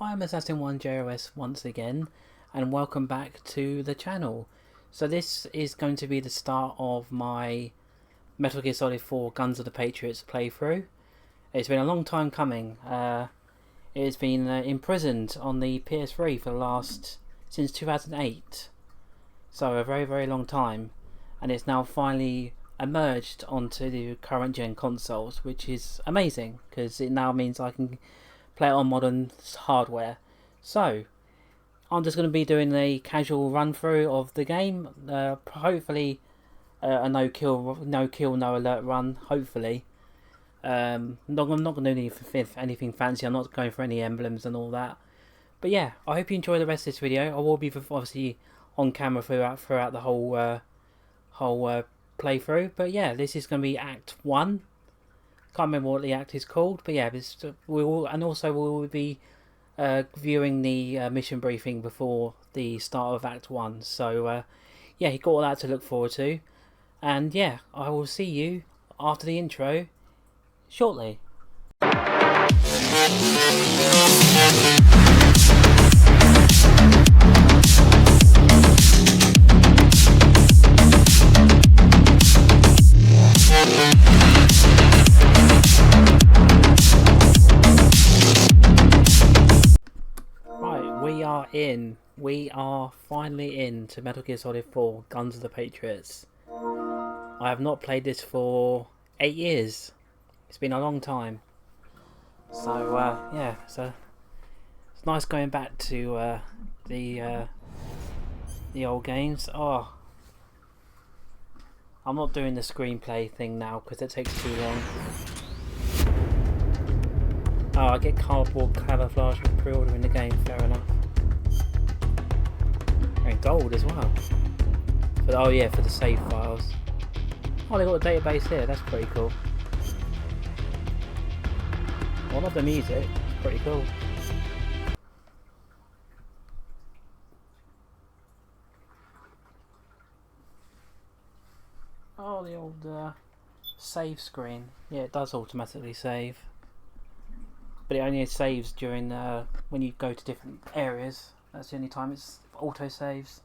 I'm Assassin1JOS once again, and welcome back to the channel. So this is going to be the start of my Metal Gear Solid 4 Guns of the Patriots playthrough. It's been a long time coming. It's been imprisoned on the PS3 for the last... since 2008. So a very long time. And it's now finally emerged onto the current gen consoles, which is amazing, because it now means I can play it on modern hardware. So I'm just going to be doing a casual run through of the game. Hopefully a no kill, no alert run. Hopefully. I'm not going to do anything fancy. I'm not going for any emblems and all that. But yeah, I hope you enjoy the rest of this video. I will be obviously on camera throughout the whole playthrough. But yeah, this is going to be Act 1. Can't remember what the act is called, but yeah, we will be viewing the mission briefing before the start of Act 1. So yeah, you got all that to look forward to, and yeah, I will see you after the intro shortly. We are finally in to Metal Gear Solid 4 Guns of the Patriots. I have not played this for 8 years. It's been a long time. So yeah, so it's nice going back to the old games. Oh, I'm not doing the screenplay thing now because it takes too long. Oh, I get cardboard camouflage with pre-ordering the game. Fair enough. And gold as well. But oh yeah, for the save files. Oh, they got a database here. That's pretty cool. I love the music. It's pretty cool. Oh, the old save screen. Yeah, it does automatically save, but it only saves during when you go to different areas. That's the only time it's auto saves.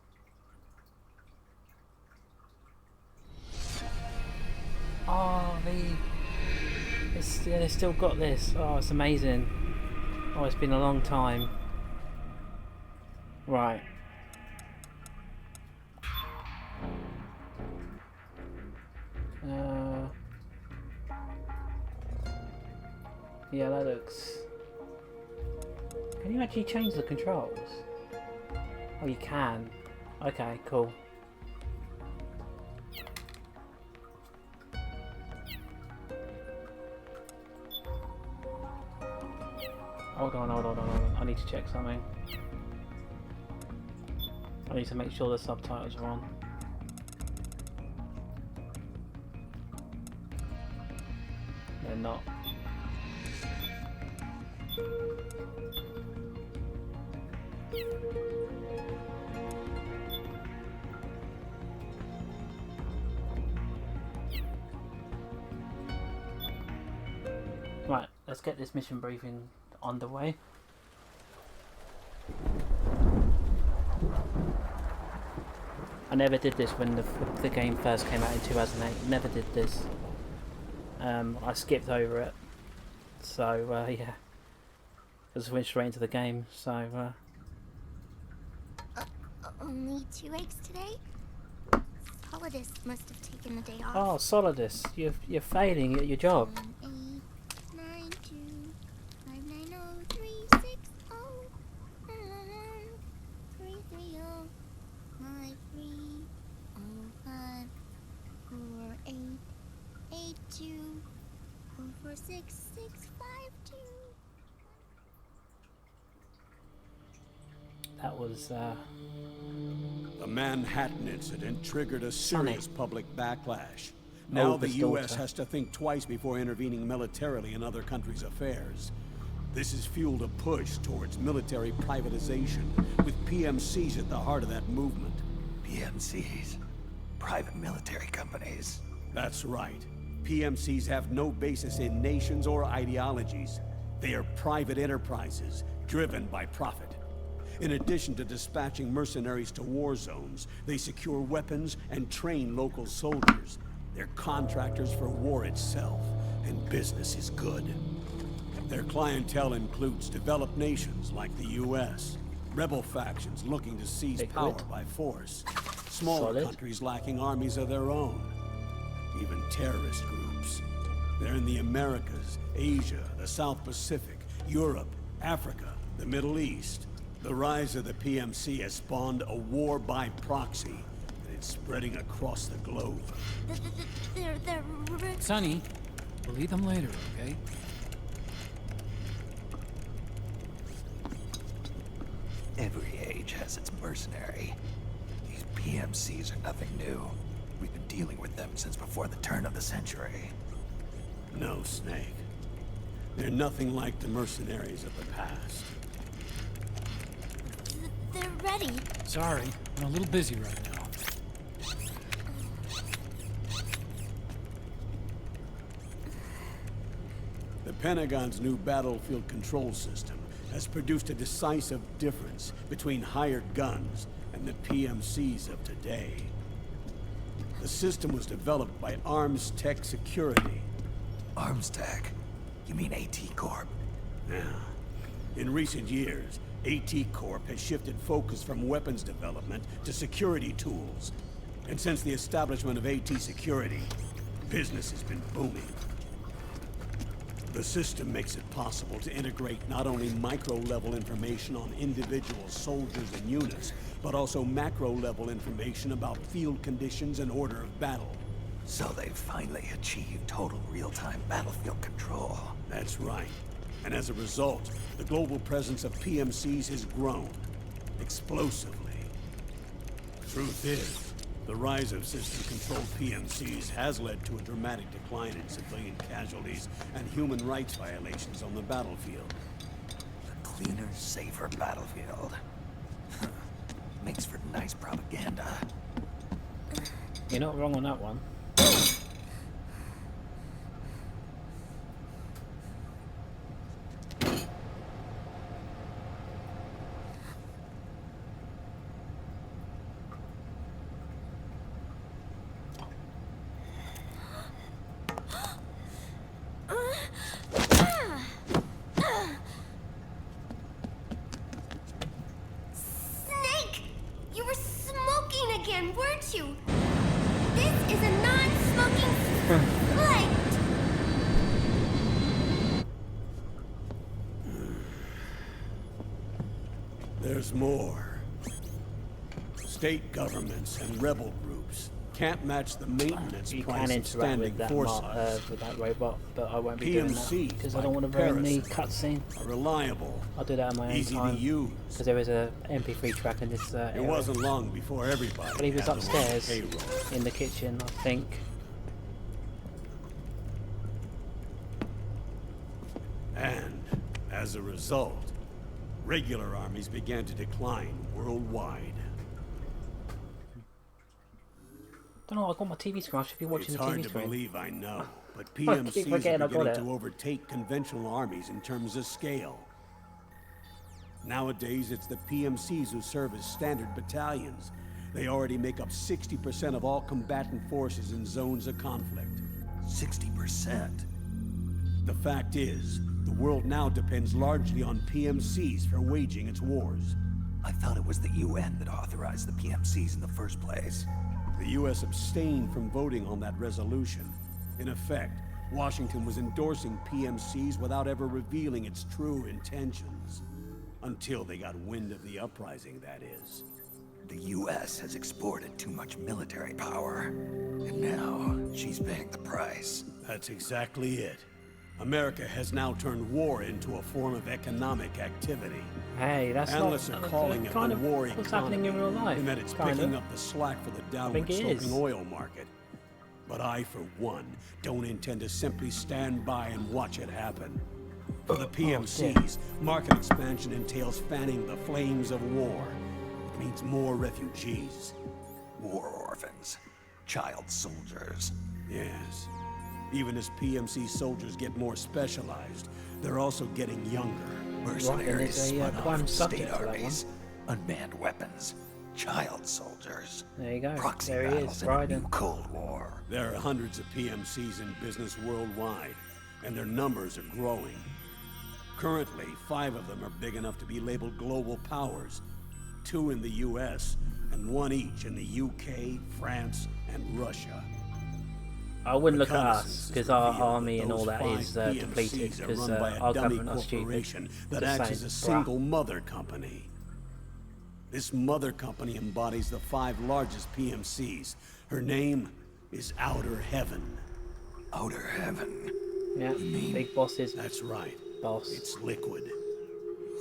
Oh, they still got this. Oh, it's amazing. Oh, it's been a long time. Right. Yeah, that looks... Can you actually change the controls? Oh, you can. Okay, cool. Hold on. I need to check something. I need to make sure the subtitles are on. They're not. Right, let's get this mission briefing underway. I never did this when the game first came out in 2008. Never did this. I skipped over it. So yeah, just went straight into the game. So only 2 eggs today? Solidus must have taken the day off. oh, Solidus, you're failing at your job. 9293923093882446652. That was The Manhattan incident triggered a serious public backlash. Now Oh, the his U.S. daughter. has to think twice before intervening militarily in other countries' affairs. This has fueled a push towards military privatization, with PMCs at the heart of that movement. PMCs? Private military companies? That's right. PMCs have no basis in nations or ideologies. They are private enterprises, driven by profit. In addition to dispatching mercenaries to war zones, they secure weapons and train local soldiers. They're contractors for war itself, and business is good. Their clientele includes developed nations like the US, rebel factions looking to seize power by force, smaller countries lacking armies of their own, even terrorist groups. They're in the Americas, Asia, the South Pacific, Europe, Africa, the Middle East. The rise of the PMC has spawned a war by proxy, and it's spreading across the globe. They're Sonny, we'll eat them later, okay? Every age has its mercenary. These PMCs are nothing new. We've been dealing with them since before the turn of the century. No, Snake. They're nothing like the mercenaries of the past. they're ready. Sorry, I'm a little busy right now. The Pentagon's new battlefield control system has produced a decisive difference between hired guns and the PMCs of today. The system was developed by Arms Tech Security. Arms Tech? You mean AT Corp? Yeah. In recent years, AT Corp has shifted focus from weapons development to security tools. And since the establishment of AT Security, business has been booming. The system makes it possible to integrate not only micro-level information on individual soldiers and units, but also macro-level information about field conditions and order of battle. So they've finally achieved total real-time battlefield control. That's right. And as a result, the global presence of PMCs has grown explosively. Truth is, the rise of system-controlled PMCs has led to a dramatic decline in civilian casualties and human rights violations on the battlefield. A cleaner, safer battlefield. Makes for nice propaganda. You're not wrong on that one. Snake! You were smoking again, weren't you? This is a non-smoking flight! There's more. State governments and rebel groups can't match the maintenance You price can of interact standing with that, forces. with that robot, but I won't be doing that PMCs, because I by don't want to ruin the comparison, cutscene. are reliable, I'll do that on my own easy time to use. because there is a MP3 track in this It area. wasn't long before everybody But he was had them on upstairs payroll. in the kitchen, I think. And as a result, regular armies began to decline worldwide. Don't know. I got my TV screen. I should be watching It's the hard TV to screen. believe, I know, but I keep PMCs forgetting I are got beginning it. to overtake conventional armies in terms of scale. Nowadays, it's the PMCs who serve as standard battalions. They already make up 60% of all combatant forces in zones of conflict. 60%? The fact is, the world now depends largely on PMCs for waging its wars. I thought it was the UN that authorized the PMCs in the first place. The US abstained from voting on that resolution. In effect, Washington was endorsing PMCs without ever revealing its true intentions. Until they got wind of the uprising, that is. The US has exported too much military power, and now she's paying the price. That's exactly it. America has now turned war into a form of economic activity. Hey, that's Analysts not are calling it kind the of war what's happening in real life. in that it's kind picking of. up the slack for the think downward it sloping is. oil market. But I, for one, don't intend to simply stand by and watch it happen. For the PMCs, market expansion entails fanning the flames of war. It means more refugees. War orphans. Child soldiers. Yes. Even as PMC soldiers get more specialized, they're also getting younger. Mercenaries there's a, spun off prime from state subject for that armies, unmanned weapons, child soldiers. There you go. Proxy There he battles is, in a new Raiden. Cold War. There are hundreds of PMCs in business worldwide, and their numbers are growing. Currently, 5 of them are big enough to be labeled global powers. 2 in the US, and 1 each in the UK, France, and Russia. I wouldn't look at us, Reconnaissance because has our revealed army that and all those that 5 is PMCs depleted, are because run by a our dummy government are stupid. corporation that Just acts saying, as a bruh. single mother company. This mother company embodies the 5 largest PMCs. Her name is Outer Heaven. Outer Heaven. Yeah, big bosses, That's right. boss, It's Liquid.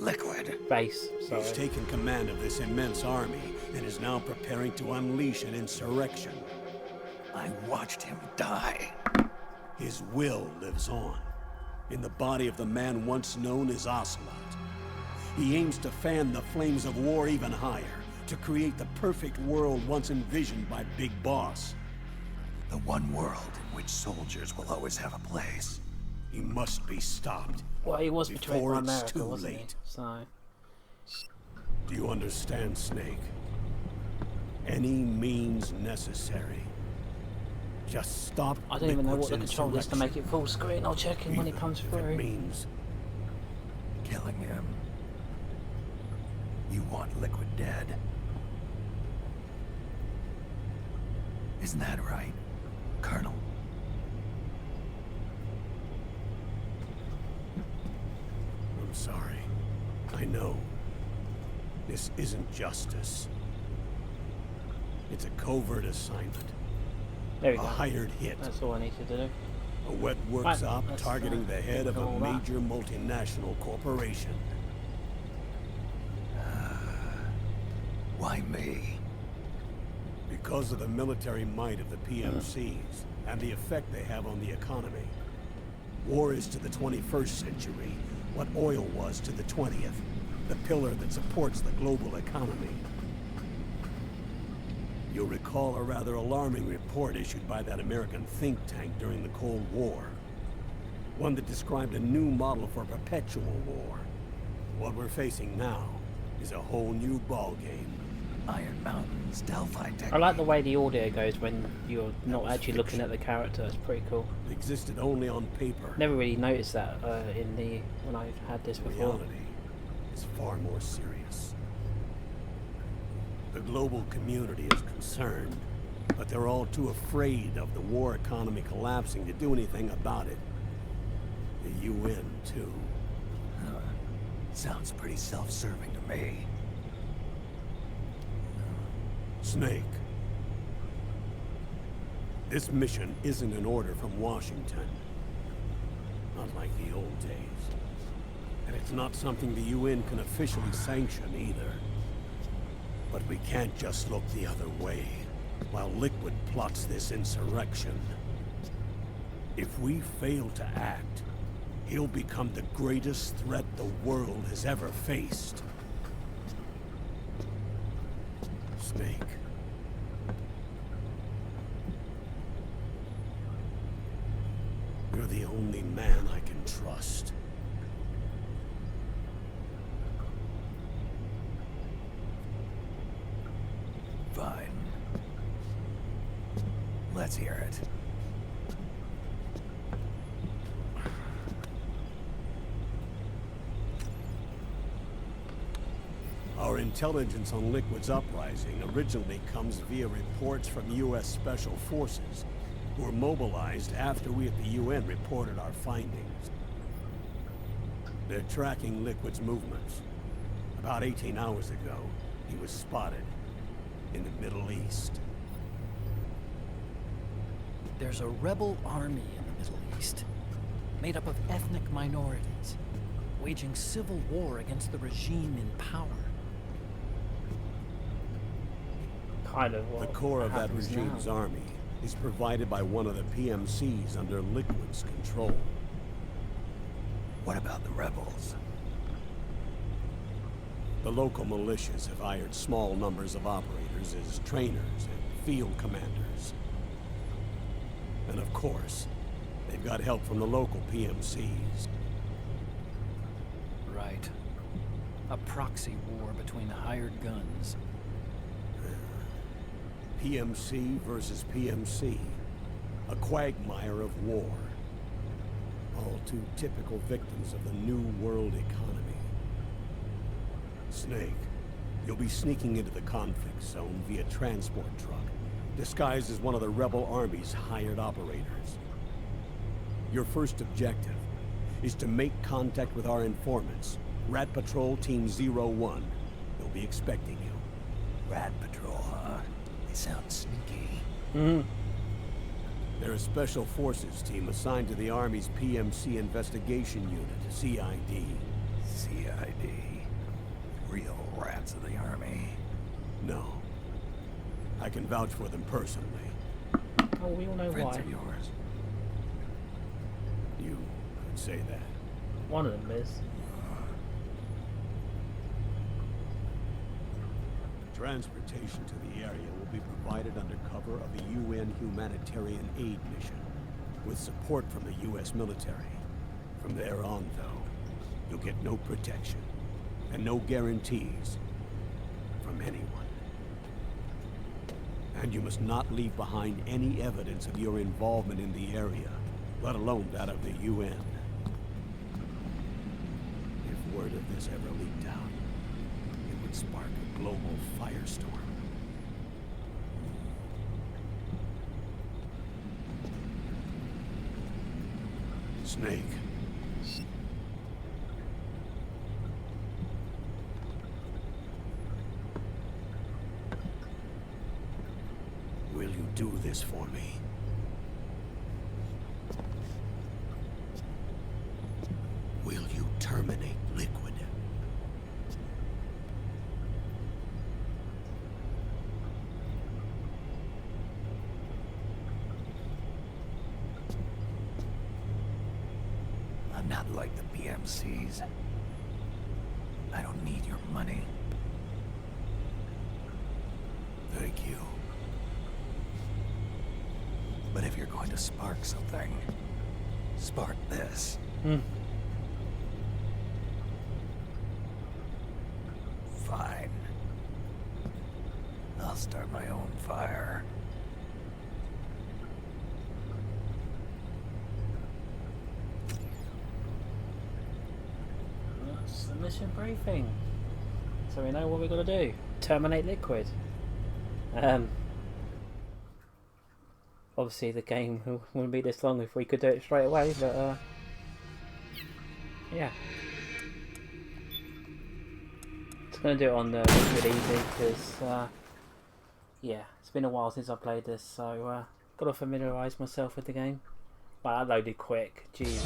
Liquid. base, sorry. He's taken command of this immense army and is now preparing to unleash an insurrection. I watched him die. His will lives on, in the body of the man once known as Ocelot. He aims to fan the flames of war even higher, to create the perfect world once envisioned by Big Boss. The one world in which soldiers will always have a place. He must be stopped. Well, he was betrayed before by it's America, too wasn't he? late. So, Do you understand, Snake? Any means necessary. Just stop. I don't even know what Liquid's the control is to make insurrection. it full screen. I'll check him when he Even comes if It through. means Killing him. You want Liquid dead. Isn't that right, Colonel? I'm sorry. I know. This isn't justice. It's a covert assignment. There we A go. hired hit. That's all I need to do. A wet work Right, op let's, targeting the head of a all that. major multinational corporation. Why me? Because of the military might of the PMCs and the effect they have on the economy. War is to the 21st century what oil was to the 20th, the pillar that supports the global economy. You'll recall a rather alarming report issued by that American think tank during the Cold War. One that described a new model for perpetual war. What we're facing now is a whole new ballgame. Iron Mountain's Delphi technique. I like the way the audio goes when you're not was actually looking fiction. at the character. It's pretty cool. It existed only on paper. Never really noticed that when I've had this before. Reality is far more serious. The global community is concerned, but they're all too afraid of the war economy collapsing to do anything about it. The UN, too. Sounds pretty self-serving to me. Snake. This mission isn't an order from Washington. Not like the old days. And it's not something the UN can officially sanction either. But we can't just look the other way while Liquid plots this insurrection. If we fail to act, he'll become the greatest threat the world has ever faced. Snake. You're the only man I can trust. Fine. Let's hear it. Our intelligence on Liquid's uprising originally comes via reports from U.S. Special Forces, who were mobilized after we at the UN reported our findings. They're tracking Liquid's movements. About 18 hours ago, he was spotted in the Middle East. There's a rebel army in the Middle East, made up of ethnic minorities, waging civil war against the regime in power. Kind of The what core of that happens regime's now. army is provided by one of the PMCs under Liquid's control. What about the rebels? The local militias have hired small numbers of operators as trainers and field commanders. And of course, They've got help from the local PMCs. Right. A proxy war between hired guns. PMC versus PMC. A quagmire of war. All too typical victims of the new world economy. Snake, you'll be sneaking into the conflict zone via transport truck, disguised as one of the rebel army's hired operators. Your first objective is to make contact with our informants, Rat Patrol Team 01. They'll be expecting you. Rat Patrol, huh? They sound sneaky. They're a special forces team assigned to the Army's PMC investigation unit, CID. CID. Real rats of the Army. No. I can vouch for them personally. Oh, we all know Friends why. of yours. You could say that. One of them is. Transportation to the area will be provided under cover of the UN humanitarian aid mission, with support from the US military. From there on, though, you'll get no protection, and no guarantees from anyone. And you must not leave behind any evidence of your involvement in the area, let alone that of the UN. If word of this ever leaked out, it would spark a global firestorm. Snake. Will you do this for me? Will you terminate Liquid? I'm not like the PMCs. I don't need your money. Thank you. But if you're going to spark something, spark this. Fine. I'll start my own fire. That's the mission briefing. So we know what we're gonna do. Terminate Liquid. Obviously the game wouldn't be this long if we could do it straight away, but yeah. Just gonna do it on the Liquid easy because yeah, it's been a while since I played this, so gotta familiarise myself with the game. But I loaded quick, jeez.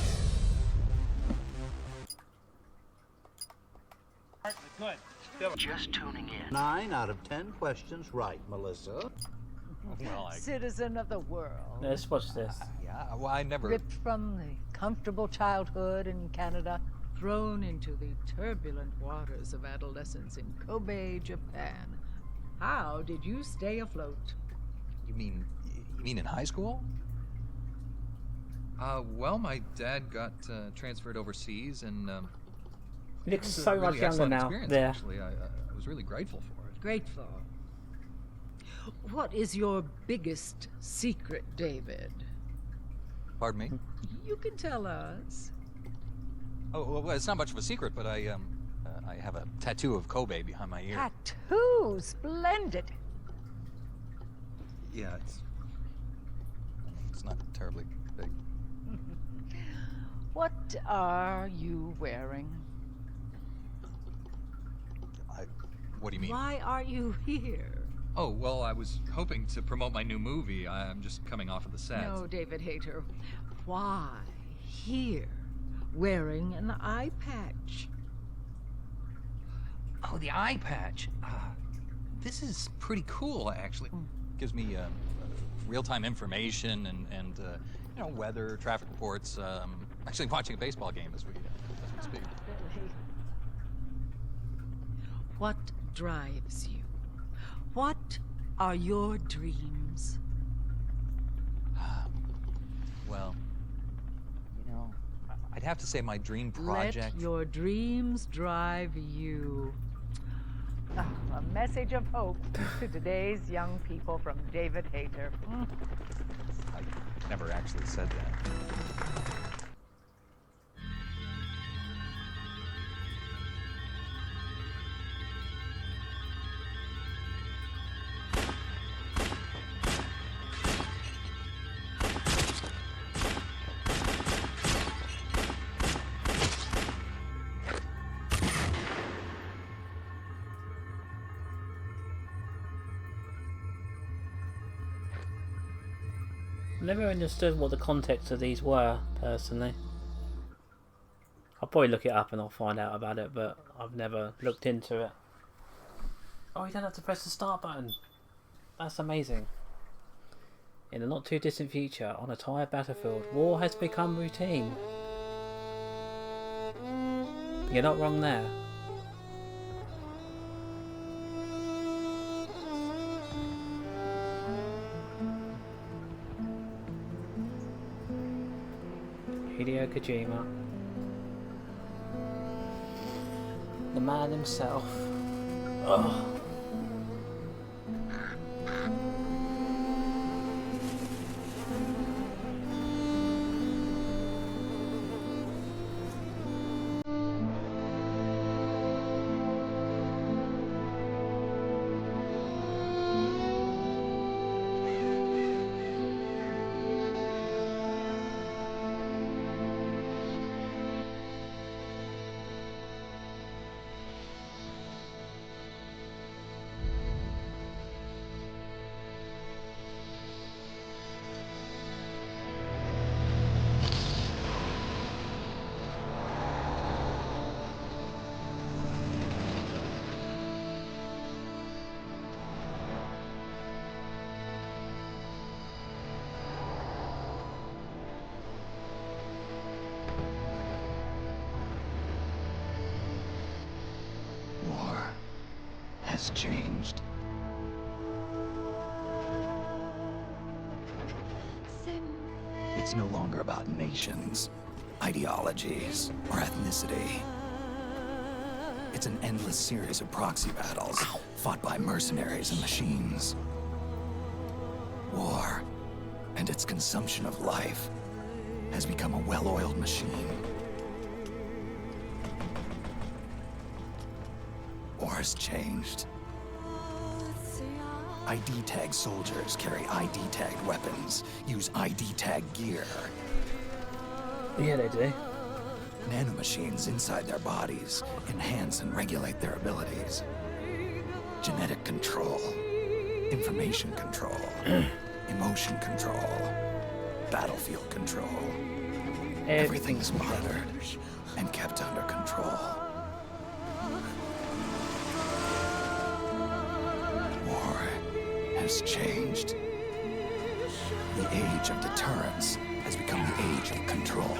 Just tuning in. 9 out of 10 questions right, Melissa. Well, Citizen of the world. Let's watch this. yeah, well, I never... Ripped from the comfortable childhood in Canada, thrown into the turbulent waters of adolescence in Kobe, Japan. How did you stay afloat? You mean in high school? Well, my dad got transferred overseas, and He looks it was a so really much younger excellent now. experience, There. Actually, I was really grateful for it. Grateful. What is your biggest secret, David? Pardon me? You can tell us. Oh, well, it's not much of a secret, but I have a tattoo of Kobe behind my ear. Tattoo, splendid. Yeah, it's not terribly big. What are you wearing? What do you mean? Why are you here? Oh, well, I was hoping to promote my new movie. I'm just coming off of the set. No, David Hayter. Why here, wearing an eye patch? Oh, the eye patch. This is pretty cool, actually. Gives me real-time information and you know, weather, traffic reports. Actually watching a baseball game as we speak. Billy. What drives you? What are your dreams? Well, I'd have to say my dream project. Let your dreams drive you. A message of hope to today's young people from David Hayter. I never actually said that. Never understood what the context of these were, personally. I'll probably look it up and I'll find out about it, but I've never looked into it. Oh, you don't have to press the start button. That's amazing. In a not too distant future, on a tired battlefield, war has become routine. You're not wrong there. Hideo Kojima, the man himself. Ugh. War has changed. It's no longer about nations, ideologies, or ethnicity. It's an endless series of proxy battles fought by mercenaries and machines. War and its consumption of life has become a well-oiled machine. War has changed. ID tag soldiers carry ID tagged weapons, use ID tag gear. Yeah, they do. Nanomachines inside their bodies enhance and regulate their abilities. Genetic control, information control, emotion control, battlefield control. Everything's monitored and kept under control. War has changed. The age of deterrence has become the age of control.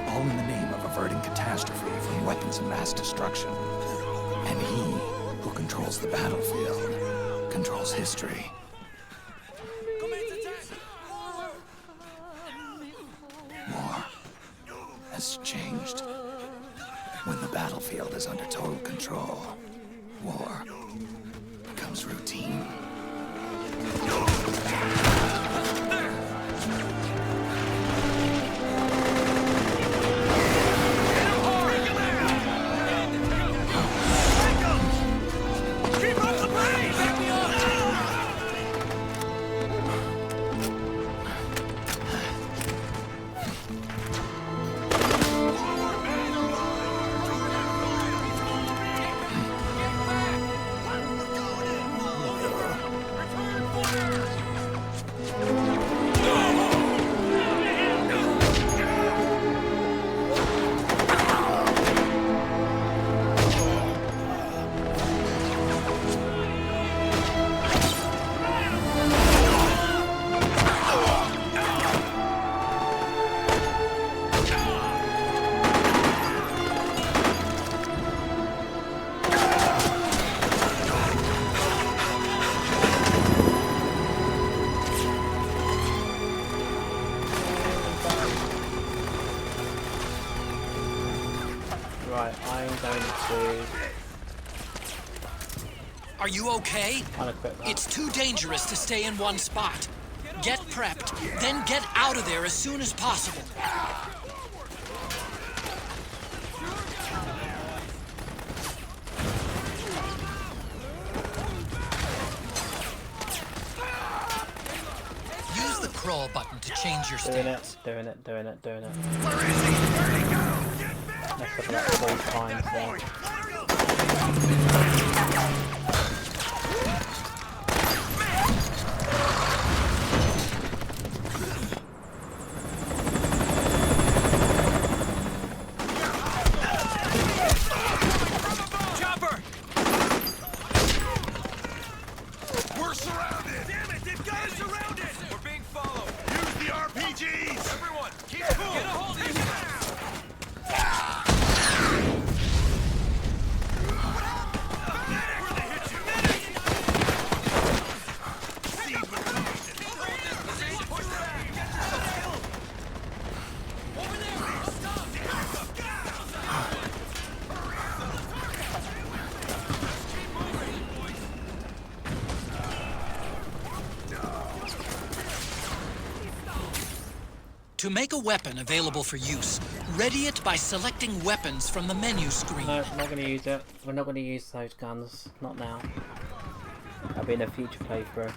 All in the name of averting catastrophe from weapons of mass destruction. And he who controls the battlefield controls history. War has changed. When the battlefield is under total control, war becomes routine. I'm going to Are you okay? unequip that. It's too dangerous to stay in one spot. Get prepped, then get out of there as soon as possible. Use the crawl button to change your stance. Doing it. Where is he? Where'd he go? Messed up about 3 times there. Chopper! We're surrounded! Damn it! They've got us surrounded! We're being followed! Use the RPGs! Everyone, keep cool! Get a hold of yourself! To make a weapon available for use, ready it by selecting weapons from the menu screen. No, I'm not going to use it. We're not going to use those guns. Not now. That'll be in a future playthrough.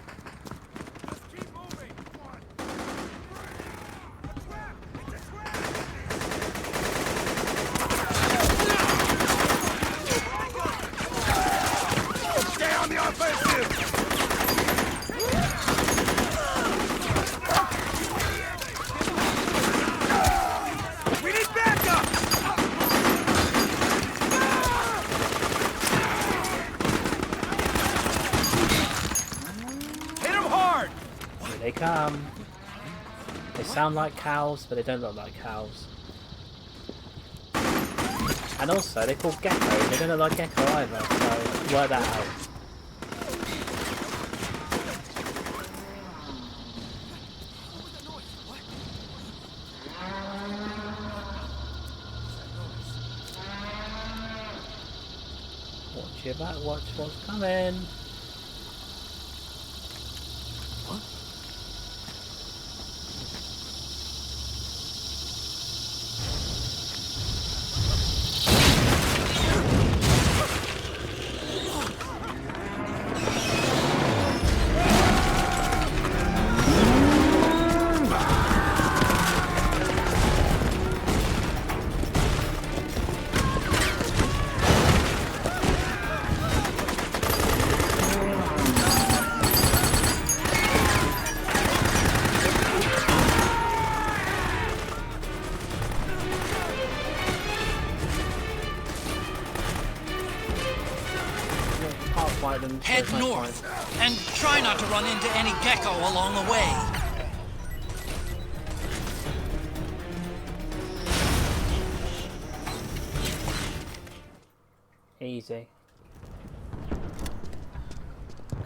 Stay on the offensive! We need backup! Hit him hard! Here they come. They sound like cows, but they don't look like cows. And also, they're called geckos. They don't look like gecko either, so work that out. Watch your back, watch what's coming. Head north, and try not to run into any gecko along the way. Easy.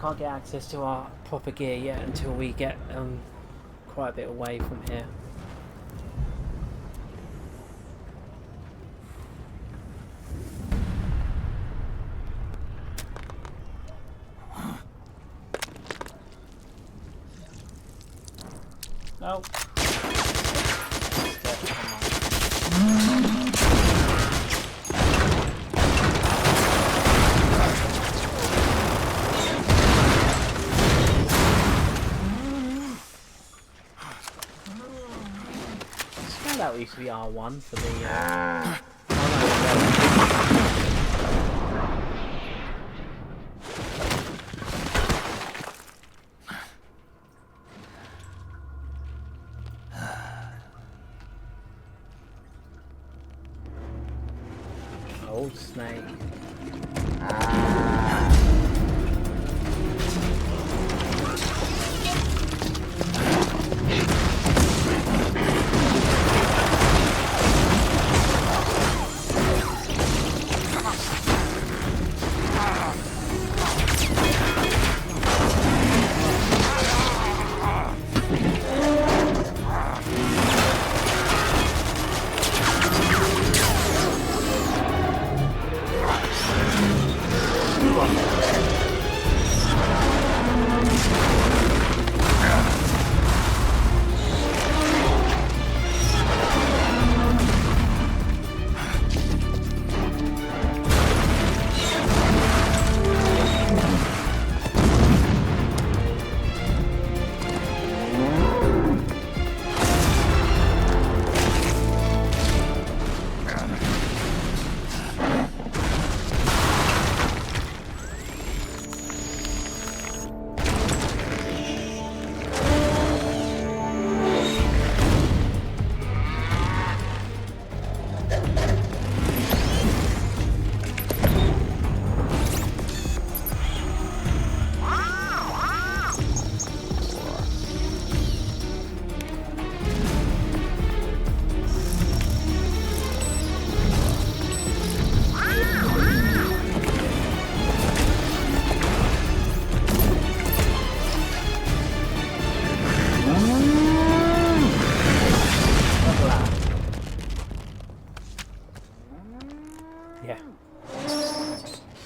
Can't get access to our proper gear yet until we get quite a bit away from here. Nope. That used to be R1 for the old snake.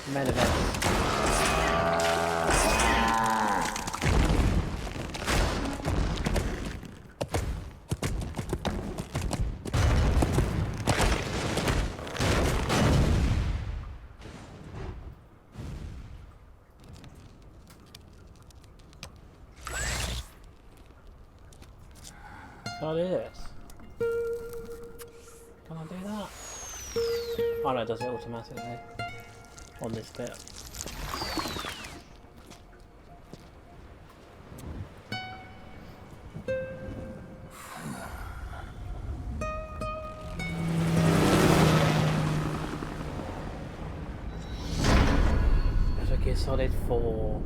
Men events. Can I do this? Can I do that? Oh no, it does it automatically on this bit. Metal Gear Solid 4.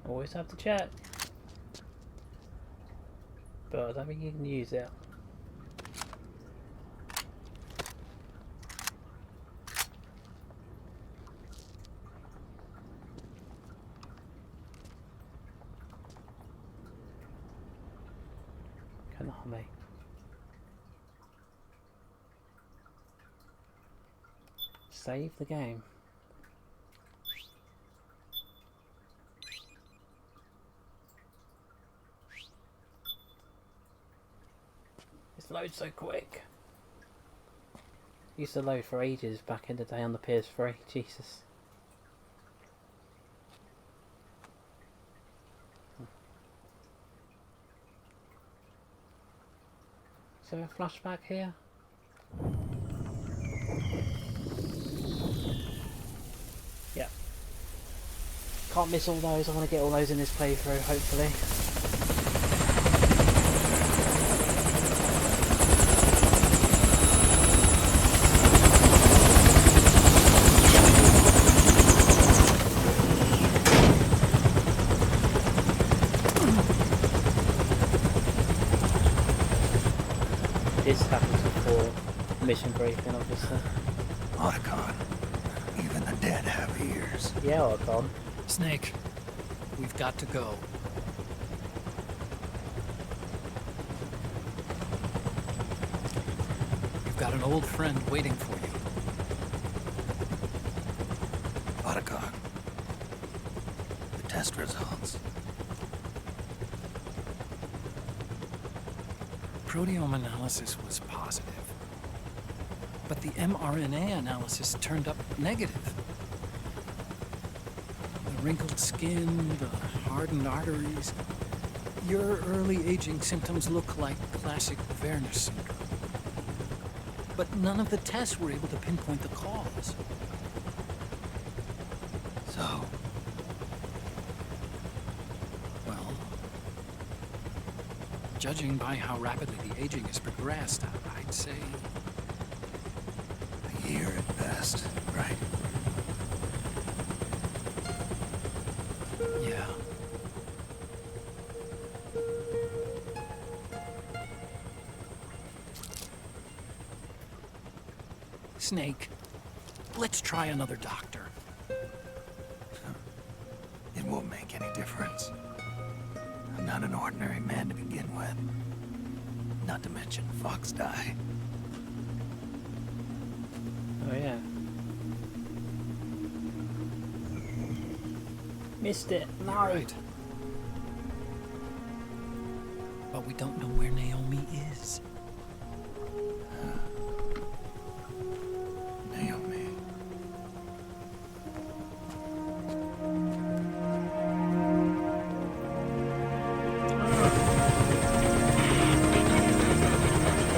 Always have to check. But I don't think you can use it. Konami. Save the game. Load so quick. Used to load for ages back in the day on the PS3. Jesus. Is there a flashback here? Yeah. Can't miss all those. I want to get all those in this playthrough, hopefully. This happens before mission briefing, obviously. Otacon, even the dead have ears. Yeah, Otacon. Snake, we've got to go. You've got an old friend waiting for you. Otacon, the test results. Proteome analysis was positive, but the mRNA analysis turned up negative. The wrinkled skin, the hardened arteries. Your early aging symptoms look like classic Werner syndrome. But none of the tests were able to pinpoint the cause. So, Well, judging by how rapidly the aging has progressed, I'd say a year at best, right? yeah. Snake, let's try another doctor. It won't make any difference. I'm not an ordinary man to begin with. Not to mention Fox die. Oh yeah. Missed it. No. You're right. But we don't know where Naomi is. Naomi.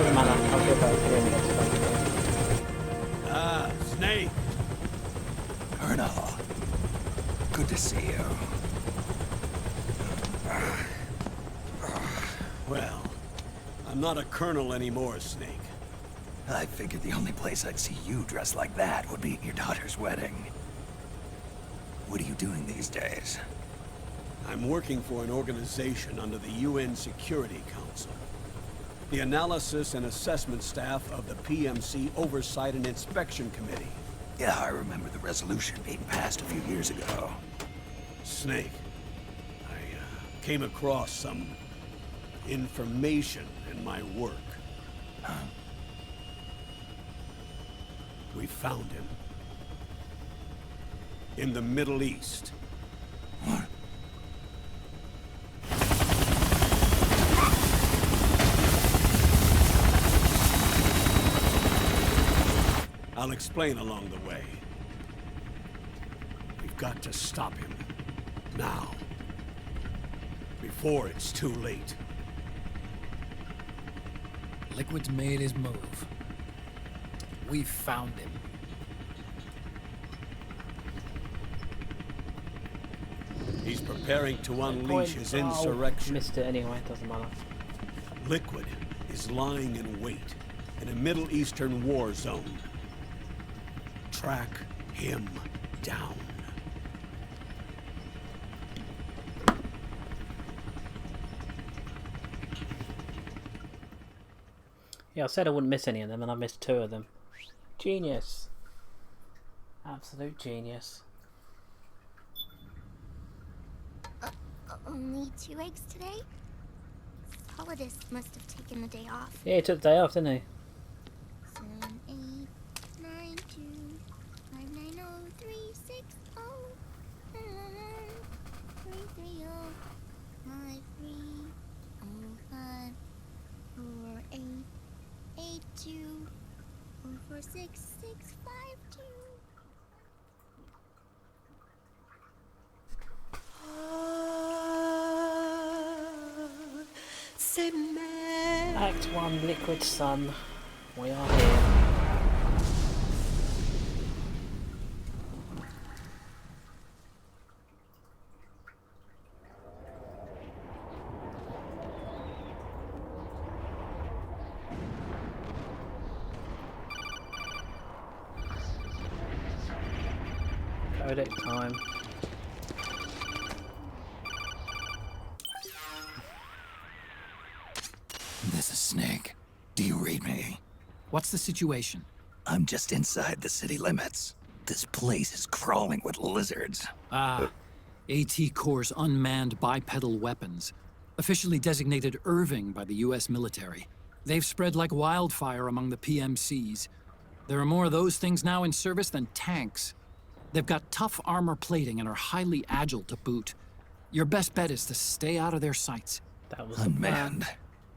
Doesn't matter, I'll get back to him next time. Ah, Snake! Colonel, good to see you. Well, I'm not a colonel anymore, Snake. I figured the only place I'd see you dressed like that would be at your daughter's wedding. What are you doing these days? I'm working for an organization under the UN Security Council. The Analysis and Assessment Staff of the PMC Oversight and Inspection Committee. Yeah, I remember the resolution being passed a few years ago. Snake, I came across some information in my work. Huh? We found him. In the Middle East. What? I'll explain along the way. We've got to stop him. Now. Before it's too late. Liquid's made his move. We found him. He's preparing to unleash Point. his Oh, insurrection. missed it anyway, doesn't matter. Liquid is lying in wait in a Middle Eastern war zone. Track him down. Yeah, I said I wouldn't miss any of them, and I missed 2 of them. Genius. Absolute genius. Only 2 eggs today? Solidus must have taken the day off. Yeah, he took the day off, didn't he? 7, 8, 9, 2, 5, 9, 0, 3, 6, 0, 3, 3, 0, 5, 3, 0, 5, 4, 8, 8, 2, 4, 4, 6, 6, 5, 2. Act 1, Liquid Sun. We are here. Codec time. This is Snake. Do you read me? What's the situation? I'm just inside the city limits. This place is crawling with lizards. Ah, AT Corps' unmanned bipedal weapons. Officially designated Irving by the US military. They've spread like wildfire among the PMCs. There are more of those things now in service than tanks. They've got tough armor plating and are highly agile to boot. Your best bet is to stay out of their sights. That was the plan. Unmanned.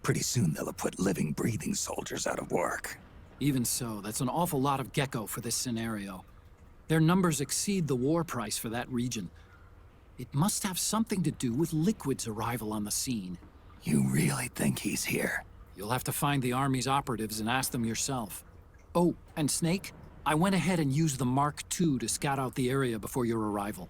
Pretty soon they'll have put living, breathing soldiers out of work. Even so, that's an awful lot of gecko for this scenario. Their numbers exceed the war price for that region. It must have something to do with Liquid's arrival on the scene. You really think he's here? You'll have to find the Army's operatives and ask them yourself. Oh, and Snake, I went ahead and used the Mark II to scout out the area before your arrival.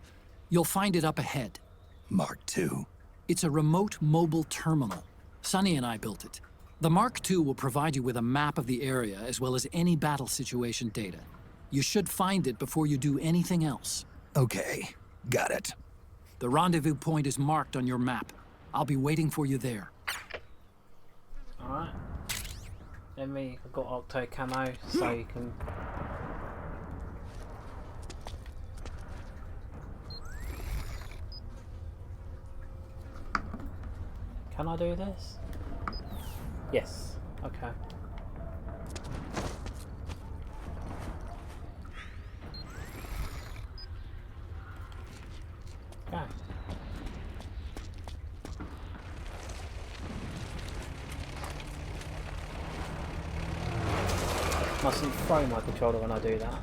You'll find it up ahead. Mark II? It's a remote mobile terminal. Sonny and I built it. The Mark II will provide you with a map of the area as well as any battle situation data. You should find it before you do anything else. Okay, got it. The rendezvous point is marked on your map. I'll be waiting for you there. Alright. Let me, I've got Octo Camo, so you can... Can I do this? Yes. Okay. Okay. Mustn't throw my controller when I do that.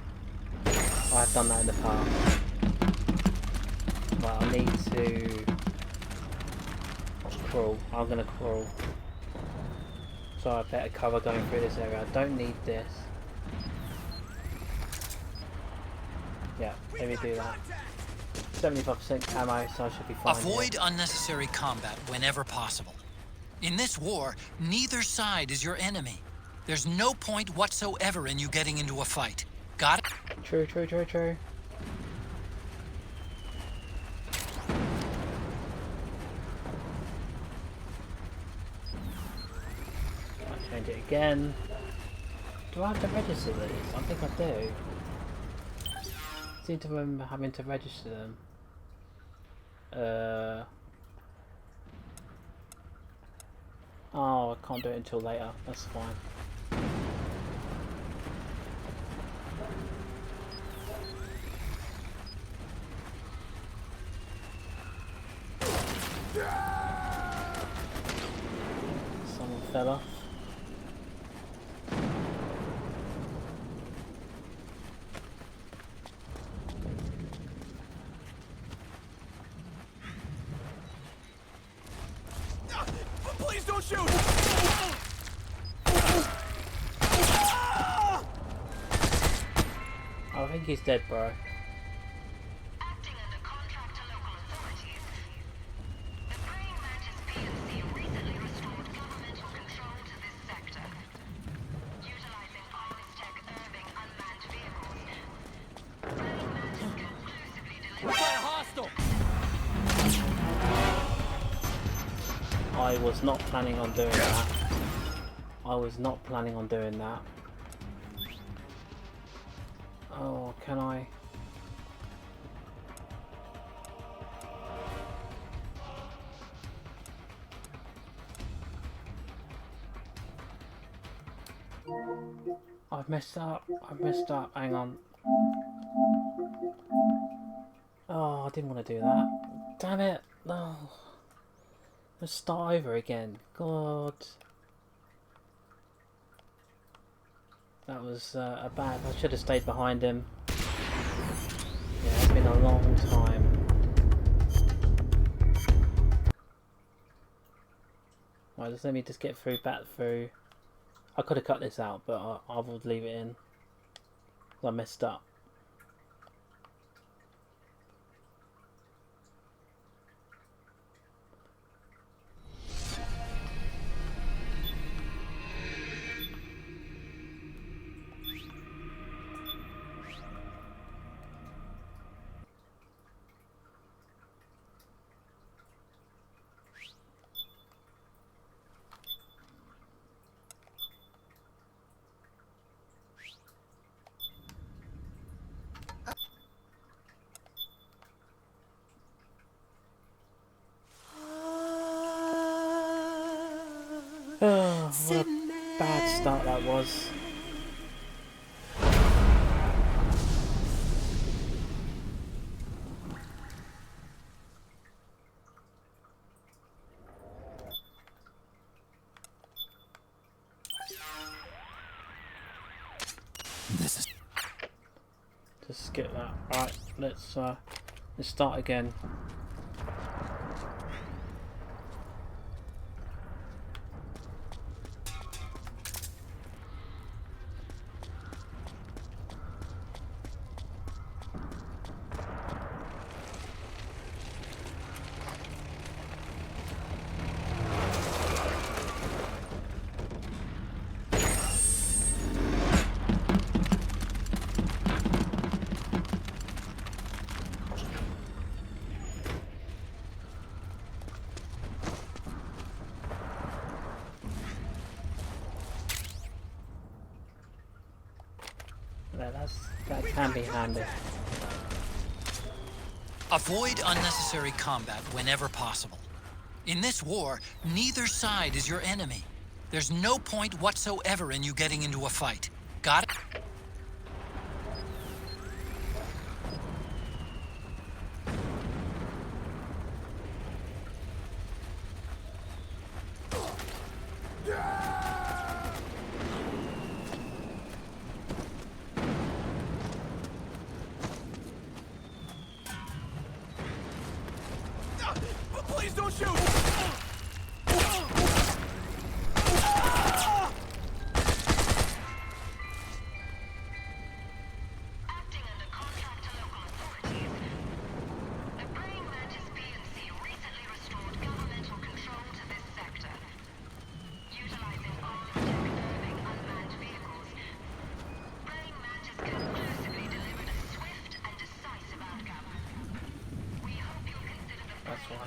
I have done that in the past. But I need to crawl. I'm gonna crawl. So I better cover going through this area. I don't need this. Yeah, let me do that. 75% camo, so I should be fine. Avoid unnecessary combat whenever possible. In this war, neither side is your enemy. There's no point whatsoever in you getting into a fight. Got it? True, true, true, true. I'll change it again. Do I have to register these? I think I do. I seem to remember having to register them. Oh, I can't do it until later. That's fine. Someone fell off. Please don't shoot! I think he's dead, bro. Acting under contract to local authorities, the Praying Mantis PNC recently restored governmental control to this sector. Utilizing Armistech Irving unmanned vehicles, Praying Mantis conclusively delivered... hostile! I was not planning on doing that. I was not planning on doing that. Oh, can I? I've messed up. I've messed up. Hang on. Oh, I didn't want to do that. Damn it. No. Let's start over again. God. That was a bad... I should have stayed behind him. Yeah, it's been a long time. Right, just let me just get through, back through. I could have cut this out, but I will leave it in. I messed up. Oh, what a bad start that was. This is... Just skip that. Right, let's start again. That can be handy. Avoid unnecessary combat whenever possible. In this war, neither side is your enemy. There's no point whatsoever in you getting into a fight. Got it? Please don't shoot!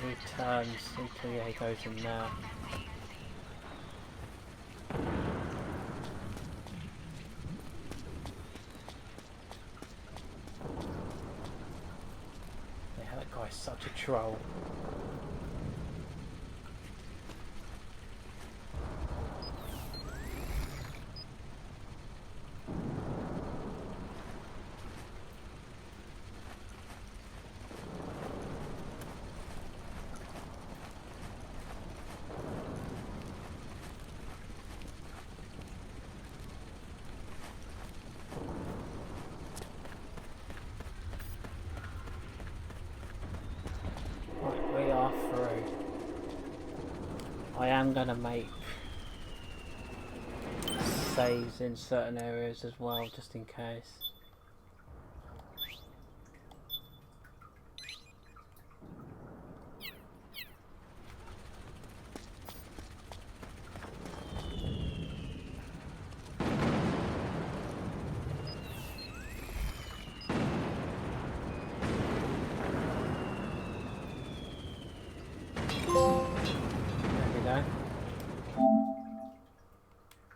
he turns into, yeah, he goes in there. Yeah, that guy's such a troll. We are through. I am going to make saves in certain areas as well, just in case.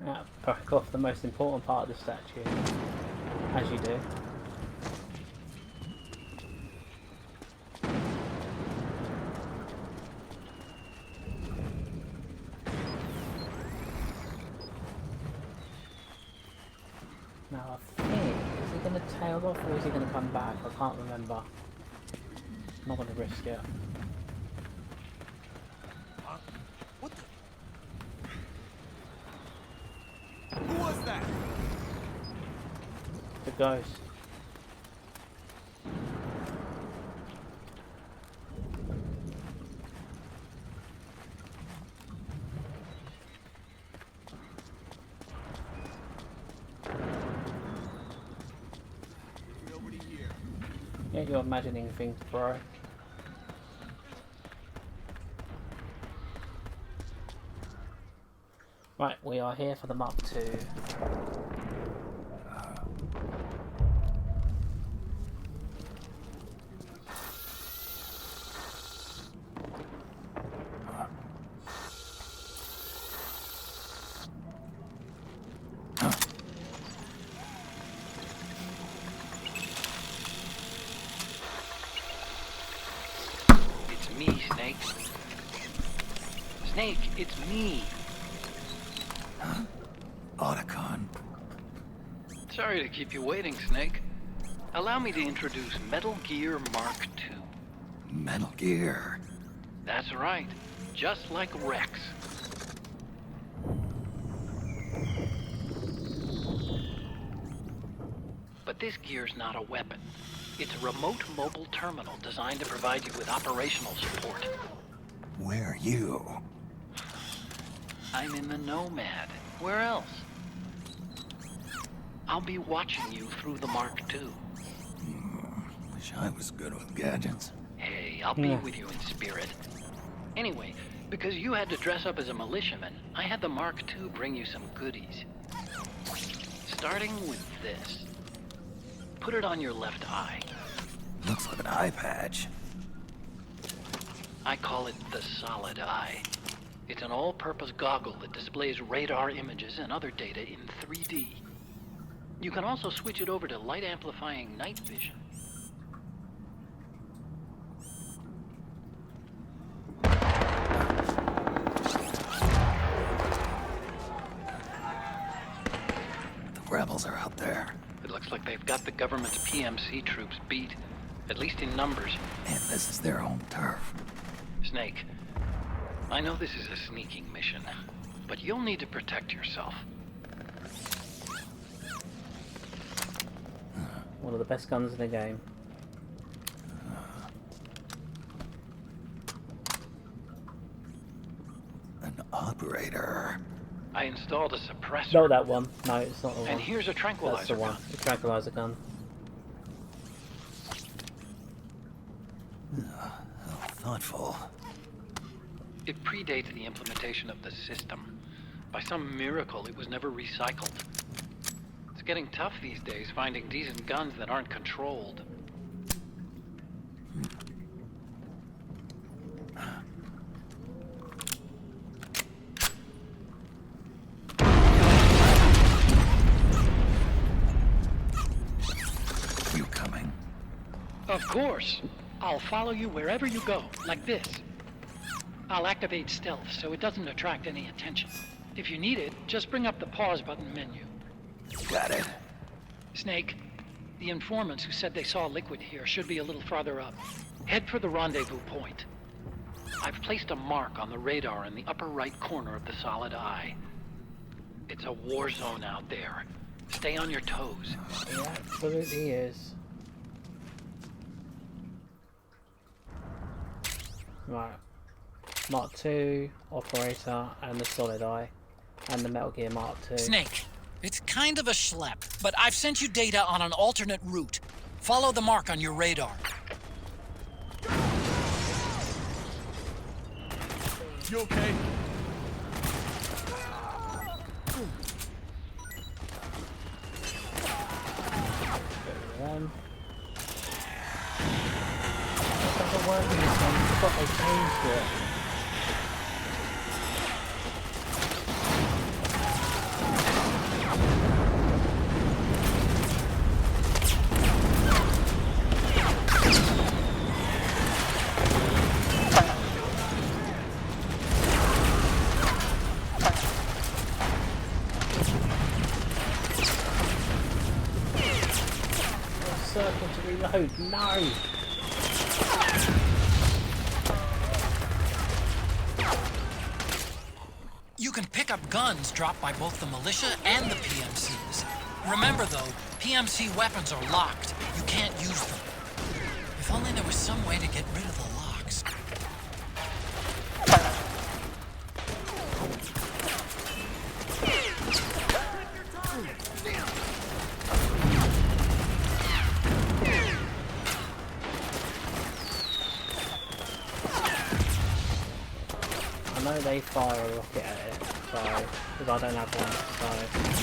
Yeah, back off the most important part of the statue, as you do. Now I think, is he going to tail off or is he going to come back? I can't remember. I'm not going to risk it. What the? Who was that? The ghost. Nobody here. Yeah, you're imagining things, bro. Right, we are here for the Mark II. It's me, Snake. Snake, it's me. Otacon. Sorry to keep you waiting, Snake. Allow me to introduce Metal Gear Mark II. Metal Gear. That's right. Just like Rex. But this gear's not a weapon. It's a remote mobile terminal designed to provide you with operational support. Where are you? I'm in the Nomad. Where else? I'll be watching you through the Mark II. Wish I was good with gadgets. Hey, I'll be with you in spirit. Anyway, because you had to dress up as a militiaman, I had the Mark II bring you some goodies. Starting with this. Put it on your left eye. Looks like an eye patch. I call it the Solid Eye. It's an all-purpose goggle that displays radar images and other data in 3D. You can also switch it over to light-amplifying night vision. The rebels are out there. It looks like they've got the government's PMC troops beat, at least in numbers. And this is their home turf. Snake, I know this is a sneaking mission, but you'll need to protect yourself. One of the best guns in the game. An operator. I installed a suppressor. No, that one. No, it's not the one. And here's a tranquilizer That's the one. gun. The tranquilizer gun. How thoughtful. It predates the implementation of the system. By some miracle, it was never recycled. It's getting tough these days finding decent guns that aren't controlled. Of course. I'll follow you wherever you go, like this. I'll activate stealth so it doesn't attract any attention. If you need it, just bring up the pause button menu. Got it. Snake, the informants who said they saw Liquid here should be a little farther up. Head for the rendezvous point. I've placed a mark on the radar in the upper right corner of the solid eye. It's a war zone out there. Stay on your toes. It absolutely is. Right. Mark 2, Operator, and the Solid Eye. And the Metal Gear Mark 2. Snake, it's kind of a schlep, but I've sent you data on an alternate route. Follow the mark on your radar. You okay? It doesn't work in this one. I thought they changed it. Circle to reload. No! You can pick up guns dropped by both the militia and the PMCs. Remember though, PMC weapons are locked. You can't use them. If only there was some way to get rid of the locks. I know they fire a rocket at it, so because I don't have one, so.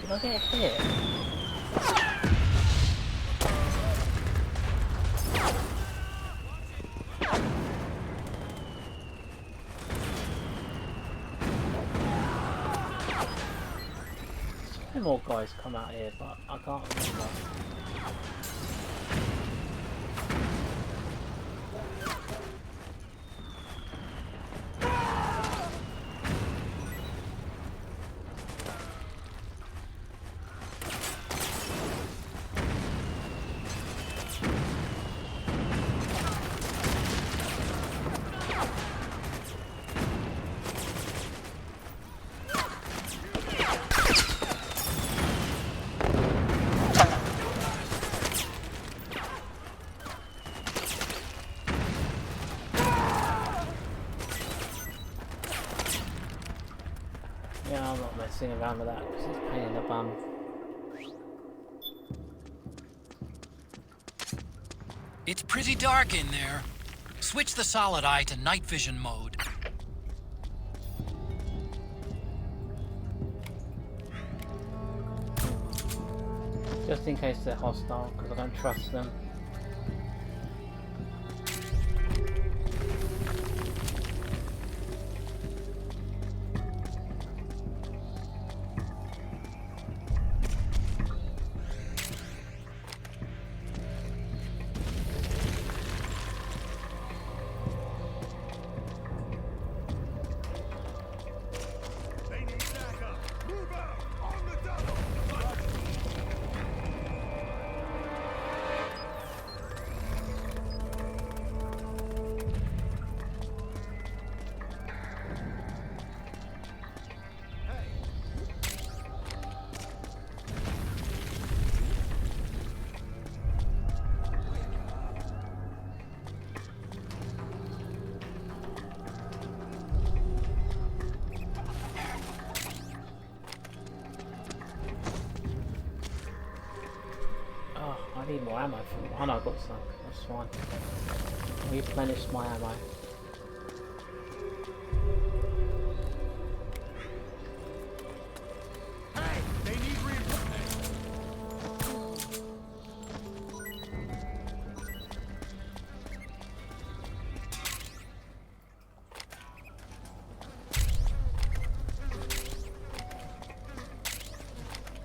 Did I get hit? Some more guys come out here, but I can't remember. Yeah, I'm not messing around with that because it's a pain in the bum. It's pretty dark in there. Switch the solid eye to night vision mode. Just in case they're hostile, because I don't trust them. need more ammo from... Oh no, I've got some. That's fine. Replenish my ammo. Hey, they need reinforcements.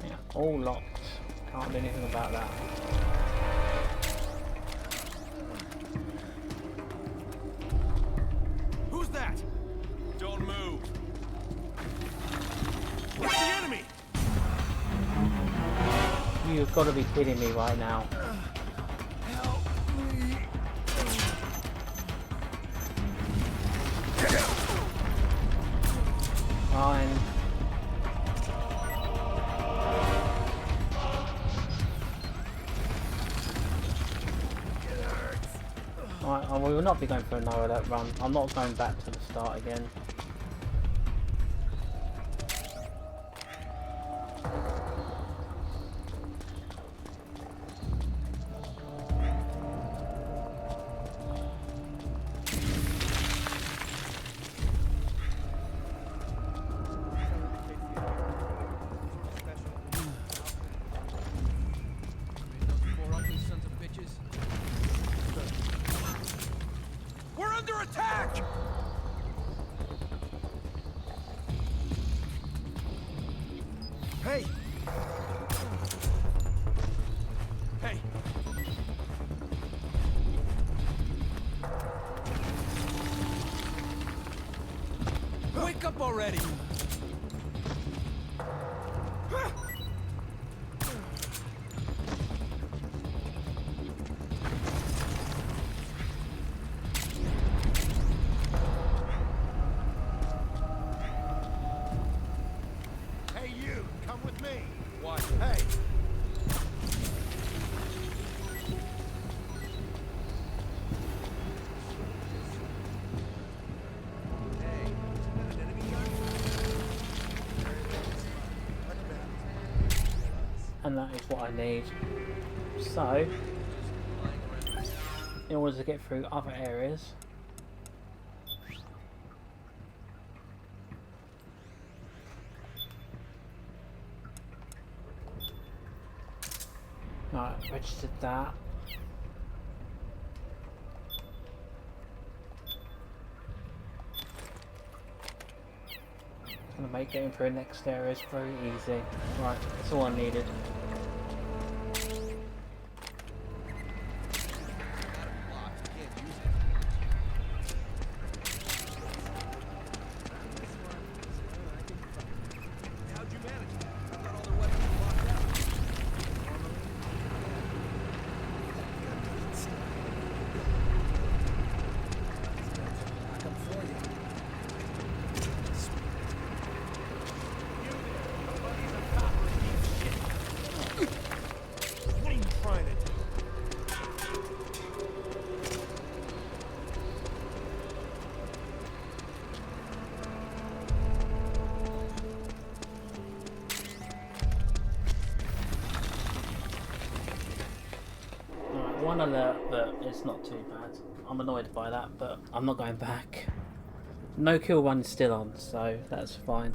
Yeah, all locked. Can't do anything about that. Who's that? Don't move. It's the enemy. You've got to be kidding me right now. Help me. Fine. Right, we will not be going for another that run. I'm not going back to the start again. We're under attack! Hey! Hey! Wake up already! Hey, you! Come with me! Why? Hey! And that is what I need. So, in order to get through other areas, right, registered that. Gonna make getting through the next areas very easy. Right, that's all I needed. How'd you manage? I thought all their weapons were locked out. I come for you. What are you trying to do? Alright, one alert, but it's not too bad. I'm annoyed by that, but I'm not going back. No kill run is still on, so that's fine.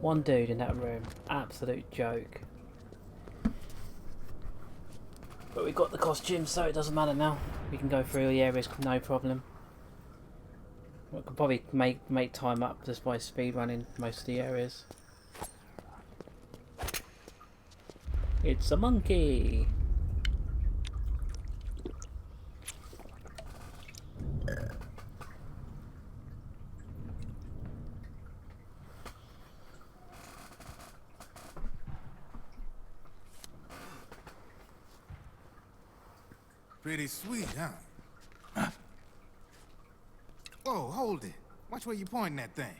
One dude in that room, absolute joke. But we got the costume, so it doesn't matter now. We can go through the areas no problem. We can probably make time up just by speed running most of the areas. It's a monkey! Pretty sweet, huh? Whoa, hold it. Watch where you pointing that thing.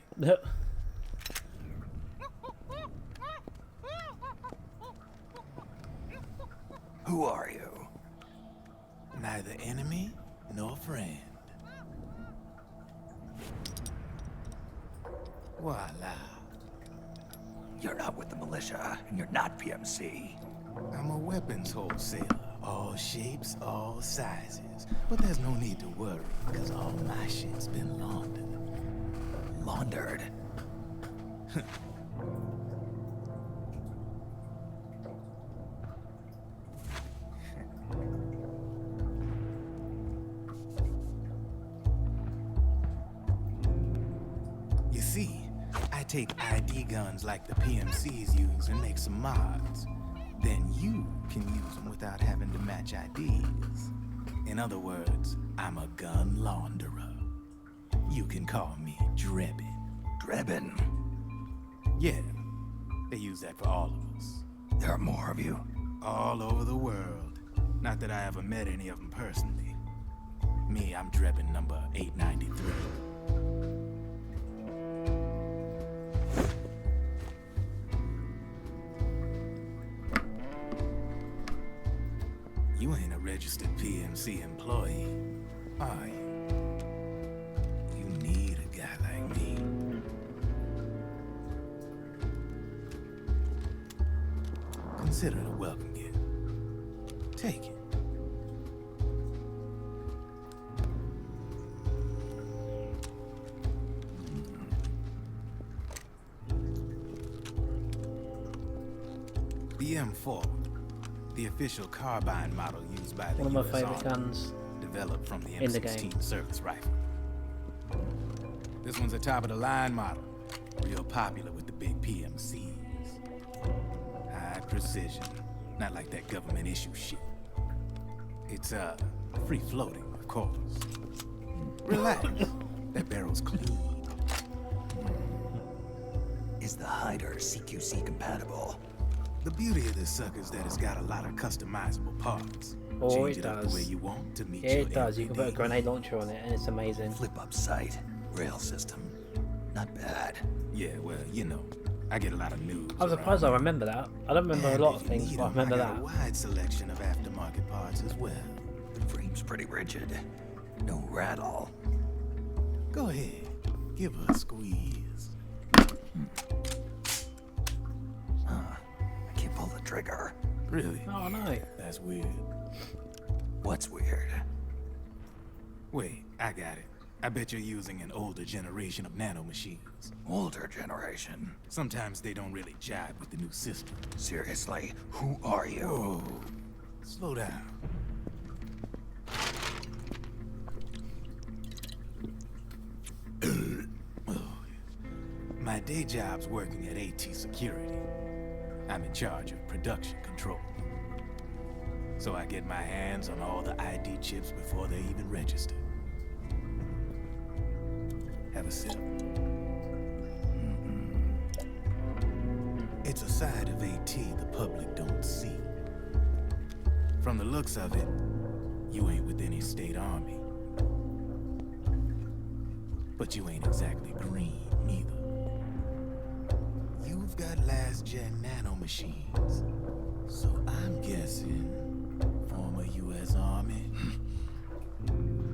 Who are you? Neither enemy nor friend. Voila. You're not with the militia, and you're not PMC. I'm a weapons wholesaler. All shapes, all sizes. But there's no need to worry, because all my shit's been laundered. Laundered? You see, I take ID guns like the PMCs use and make some mods. Then you can use them without having to match IDs. In other words, I'm a gun launderer. You can call me Drebin. Drebin? Yeah, they use that for all of us. There are more of you? All over the world. Not that I ever met any of them personally. Me, I'm Drebin number 893. You ain't a registered PMC employee, are you? You need a guy like me. Consider it a welcome gift. Take it. The M4. The official carbine model used by the One of my US favourite Army, guns developed from the in the game. M16 service rifle. This one's a top-of-the-line model, real popular with the big PMCs. High precision, not like that government issue shit. It's free-floating, of course. Relax, that barrel's clean. Is the hider CQC compatible? The beauty of this sucker is that it's got a lot of customizable parts. Oh, Change it it up the does. way you want to meet Yeah, your it does. You can put a everyday grenade launcher on it, and it's amazing. Flip-up sight, rail system. Not bad. Yeah, well, you know, I get a lot of news. I was surprised I remember that. I don't remember a lot of things, but I remember I that. got a wide selection of aftermarket parts as well. The frame's pretty rigid. No rattle. Go ahead, give her a squeeze. I can't pull the trigger. Really? Oh no. That's weird. What's weird? Wait, I got it. I bet you're using an older generation of nanomachines. Older generation? Sometimes they don't really jive with the new system. Seriously, who are you? Whoa, slow down. My day job's working at AT Security. I'm in charge of production control. So I get my hands on all the ID chips before they even register. Have a sip. It's a side of AT the public don't see. From the looks of it, you ain't with any state army. But you ain't exactly green, neither. You've got last-gen nanomachines. So I'm guessing former U.S. Army.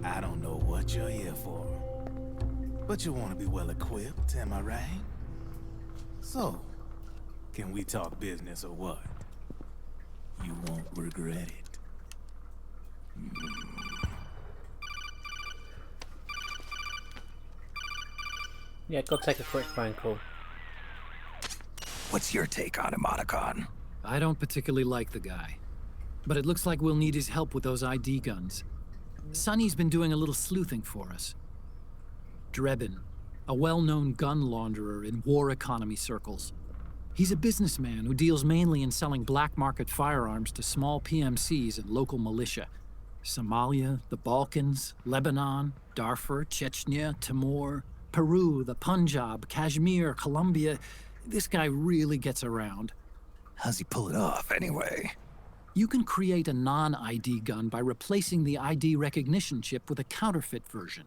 I don't know what you're here for. But you want to be well-equipped, am I right? So, can we talk business or what? You won't regret it. Yeah, go take a quick phone call. What's your take on him, Otacon? I don't particularly like the guy, but it looks like we'll need his help with those ID guns. Sonny's been doing a little sleuthing for us. Drebin, a well-known gun launderer in war economy circles. He's a businessman who deals mainly in selling black market firearms to small PMCs and local militia. Somalia, the Balkans, Lebanon, Darfur, Chechnya, Timor, Peru, the Punjab, Kashmir, Colombia. This guy really gets around. How's he pull it off, anyway? You can create a non-ID gun by replacing the ID recognition chip with a counterfeit version.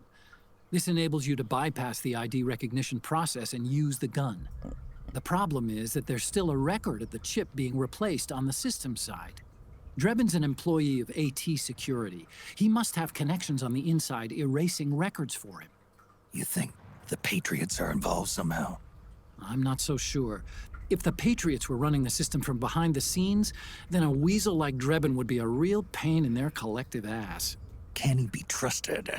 This enables you to bypass the ID recognition process and use the gun. The problem is that there's still a record of the chip being replaced on the system side. Drebin's an employee of AT Security. He must have connections on the inside erasing records for him. You think the Patriots are involved somehow? I'm not so sure. If the Patriots were running the system from behind the scenes, then a weasel like Drebin would be a real pain in their collective ass. Can he be trusted?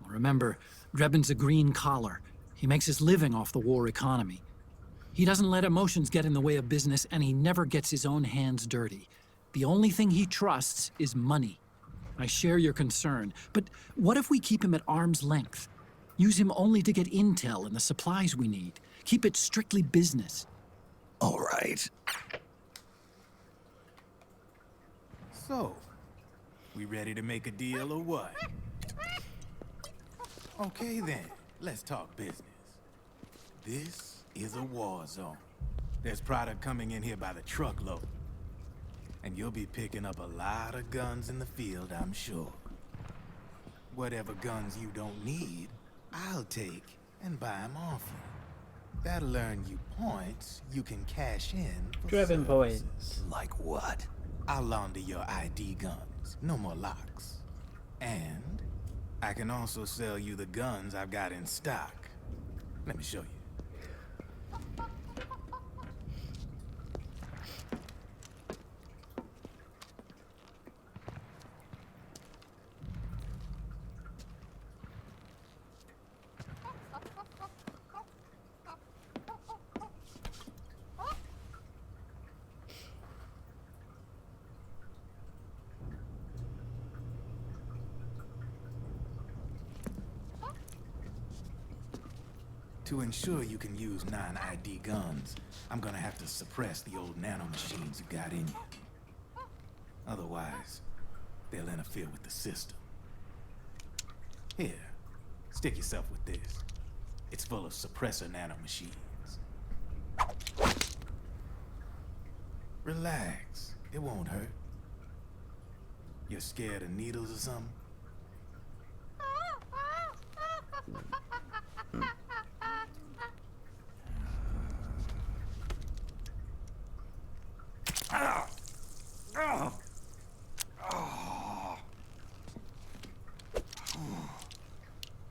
Remember, Drebin's a green collar. He makes his living off the war economy. He doesn't let emotions get in the way of business, and he never gets his own hands dirty. The only thing he trusts is money. I share your concern, but what if we keep him at arm's length? Use him only to get intel and the supplies we need. Keep it strictly business. All right. So, we ready to make a deal or what? Okay then, let's talk business. This is a war zone. There's product coming in here by the truckload. And you'll be picking up a lot of guns in the field, I'm sure. Whatever guns you don't need, I'll take and buy them off you. That'll earn you points you can cash in for Driven services. points. Like what? I'll launder your ID guns. No more locks. And I can also sell you the guns I've got in stock. Let me show you. To ensure you can use non-ID guns, I'm gonna have to suppress the old nanomachines you got in you. Otherwise, they'll interfere with the system. Here, stick yourself with this. It's full of suppressor nanomachines. Relax, it won't hurt. You're scared of needles or something?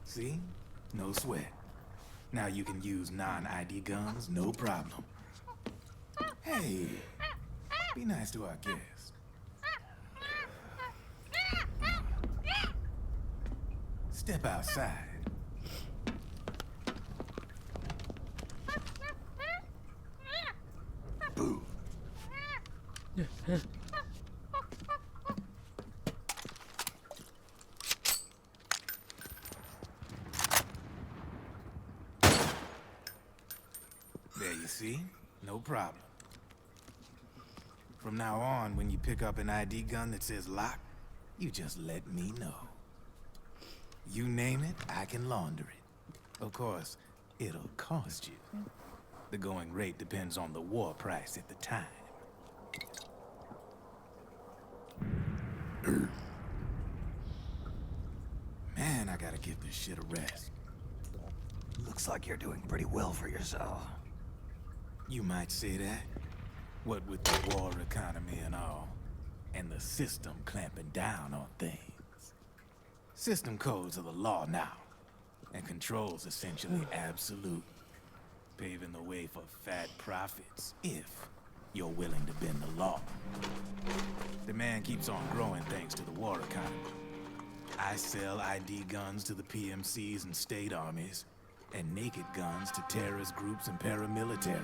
See? No sweat. Now you can use non-ID guns, no problem. Hey, be nice to our guest. Step outside. Boo. There you see? No problem. From now on, when you pick up an ID gun that says lock, you just let me know. You name it, I can launder it. Of course, it'll cost you. The going rate depends on the war price at the time. Man, I gotta give this shit a rest. Looks like you're doing pretty well for yourself. You might say that. What with the war economy and all, and the system clamping down on things. System codes are the law now, and control's essentially absolute, paving the way for fat profits if you're willing to bend the law. Demand keeps on growing thanks to the war economy. I sell ID guns to the PMCs and state armies, and naked guns to terrorist groups and paramilitaries.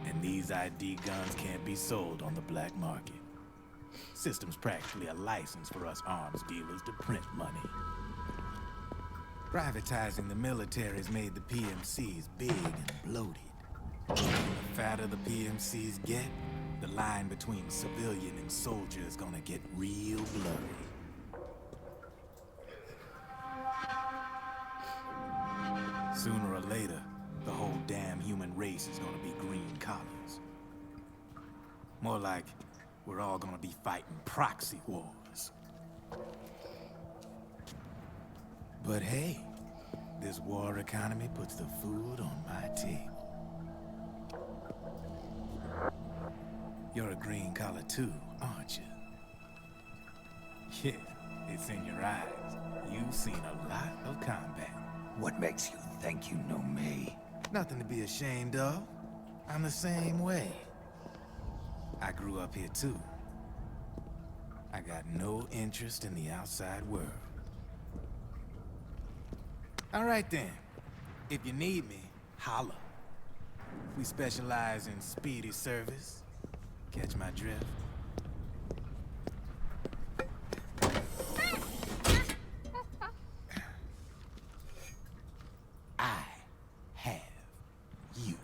And these ID guns can't be sold on the black market. System's practically a license for us arms dealers to print money. Privatizing the military's made the PMCs big and bloated. The fatter the PMCs get, the line between civilian and soldier is gonna get real blurry. Sooner or later, the whole damn human race is gonna be green collars. More like, we're all gonna be fighting proxy wars. But hey, this war economy puts the food on my table. You're a green collar too, aren't you? Yeah, it's in your eyes. You've seen a lot of combat. What makes you think you know me? Nothing to be ashamed of. I'm the same way. I grew up here too. I got no interest in the outside world. All right then. If you need me, holla. We specialize in speedy service. Catch my drift? I have you.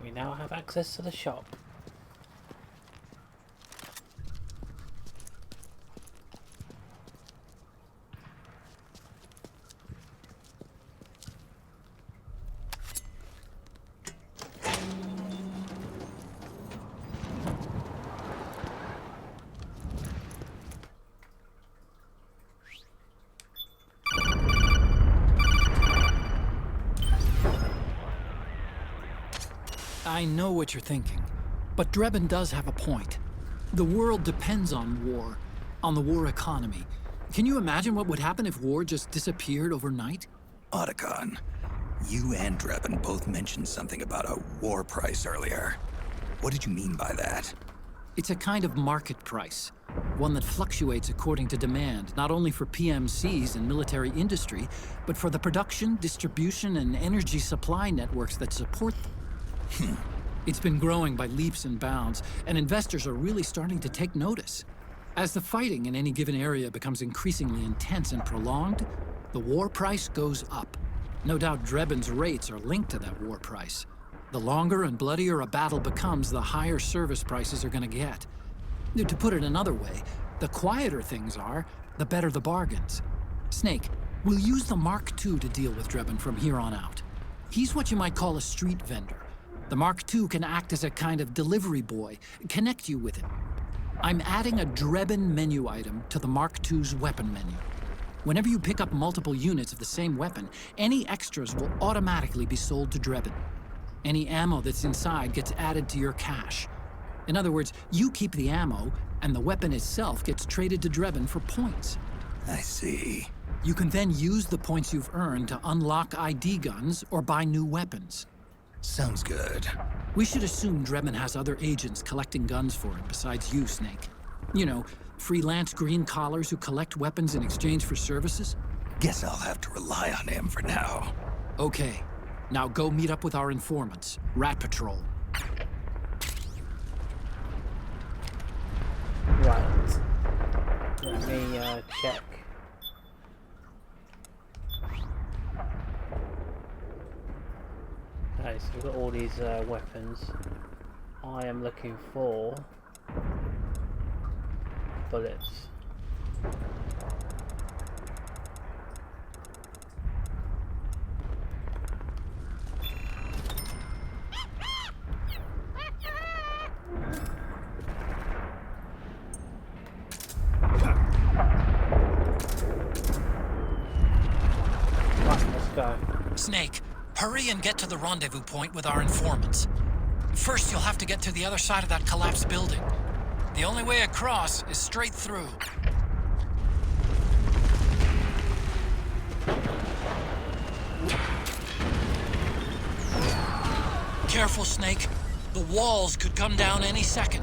We now have access to the shop. I know what you're thinking, but Drebin does have a point. The world depends on war, on the war economy. Can you imagine what would happen if war just disappeared overnight? Otacon, you and Drebin both mentioned something about a war price earlier. What did you mean by that? It's a kind of market price, one that fluctuates according to demand, not only for PMCs and military industry, but for the production, distribution, and energy supply networks that support them. It's been growing by leaps and bounds, and investors are really starting to take notice. As the fighting in any given area becomes increasingly intense and prolonged, the war price goes up. No doubt Drebin's rates are linked to that war price. The longer and bloodier a battle becomes, the higher service prices are going to get. To put it another way, the quieter things are, the better the bargains. Snake, we'll use the Mark II to deal with Drebin from here on out. He's what you might call a street vendor. The Mark II can act as a kind of delivery boy, connect you with him. I'm adding a Drebin menu item to the Mark II's weapon menu. Whenever you pick up multiple units of the same weapon, any extras will automatically be sold to Drebin. Any ammo that's inside gets added to your cache. In other words, you keep the ammo, and the weapon itself gets traded to Drebin for points. I see. You can then use the points you've earned to unlock ID guns or buy new weapons. Sounds good. We should assume Drebin has other agents collecting guns for him besides you, Snake. You know, freelance green collars who collect weapons in exchange for services? Guess I'll have to rely on him for now. Okay. Now go meet up with our informants, Rat Patrol. Right. Let me check. Okay, so we've got all these weapons. I am looking for bullets. Right, let's go. Snake, hurry and get to the rendezvous point with our informants. First, you'll have to get to the other side of that collapsed building. The only way across is straight through. Careful, Snake. The walls could come down any second.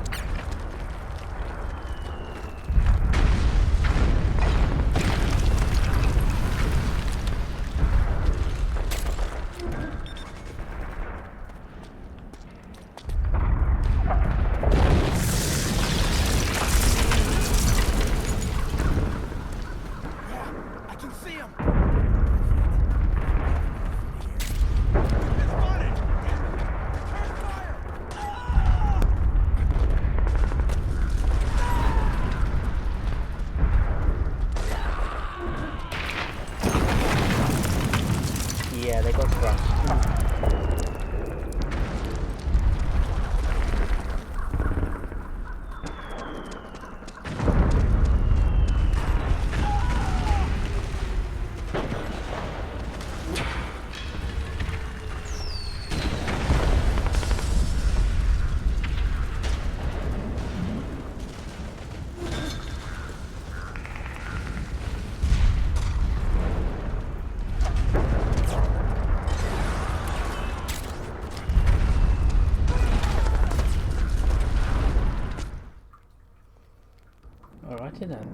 Righty then.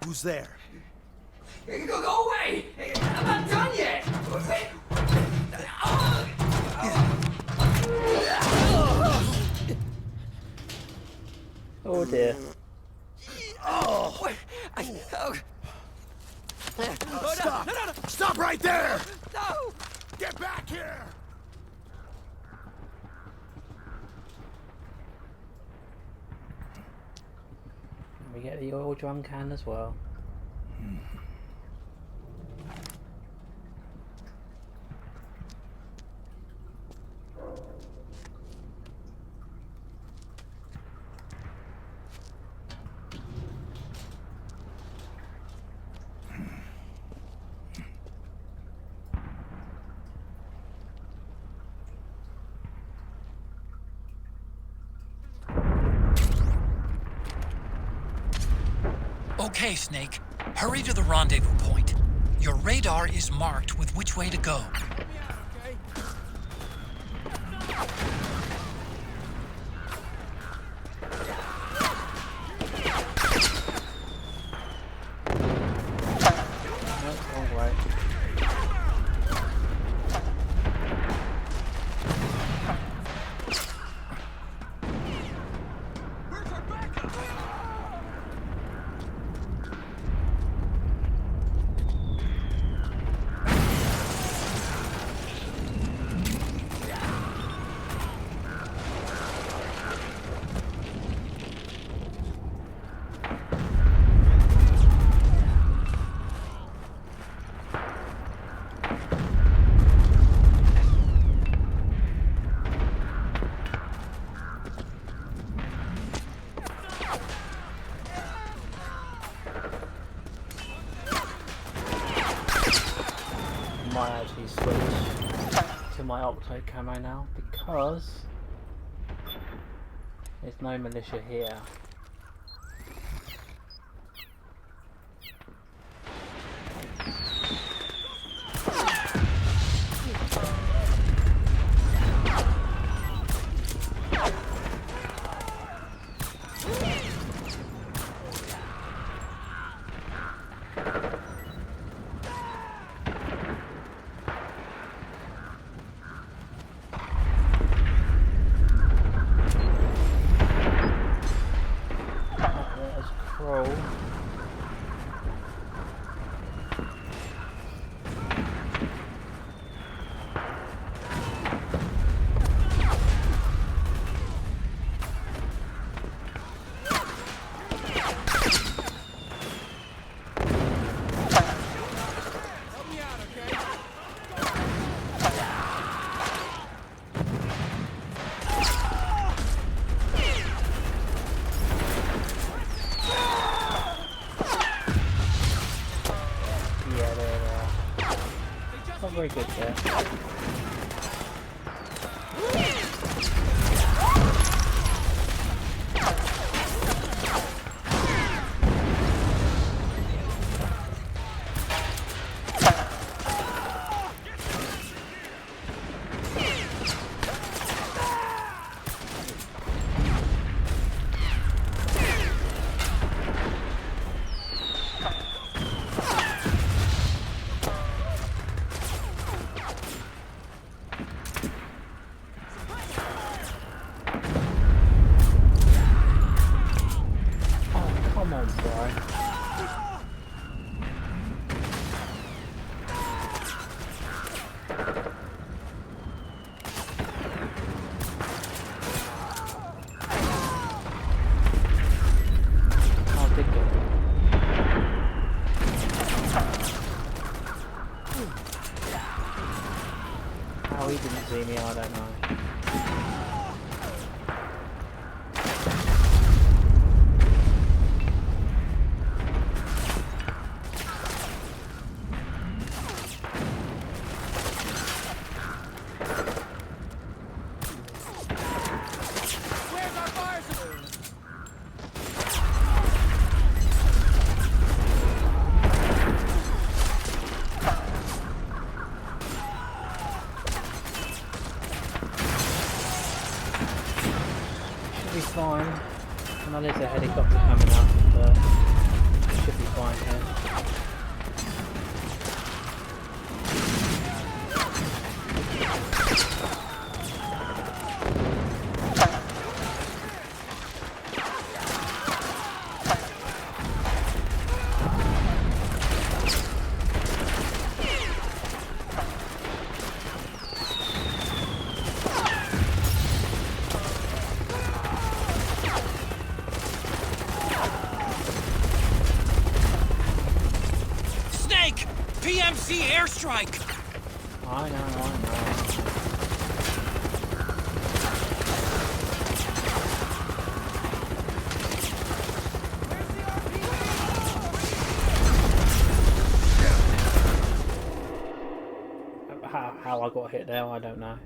Who's there? Go away! I'm not done yet! Oh dear. Oh! Stop! No! Stop right there! No! Get back here! We get the oil drum can as well. Okay, Snake. Hurry to the rendezvous point. Your radar is marked with which way to go. Might actually switch to my Octo camo now because there's no militia here. Not very good there. How he didn't see me, I don't know. helicopter coming up, but should be fine here. PMC airstrike! I know. How I got hit there, I don't know.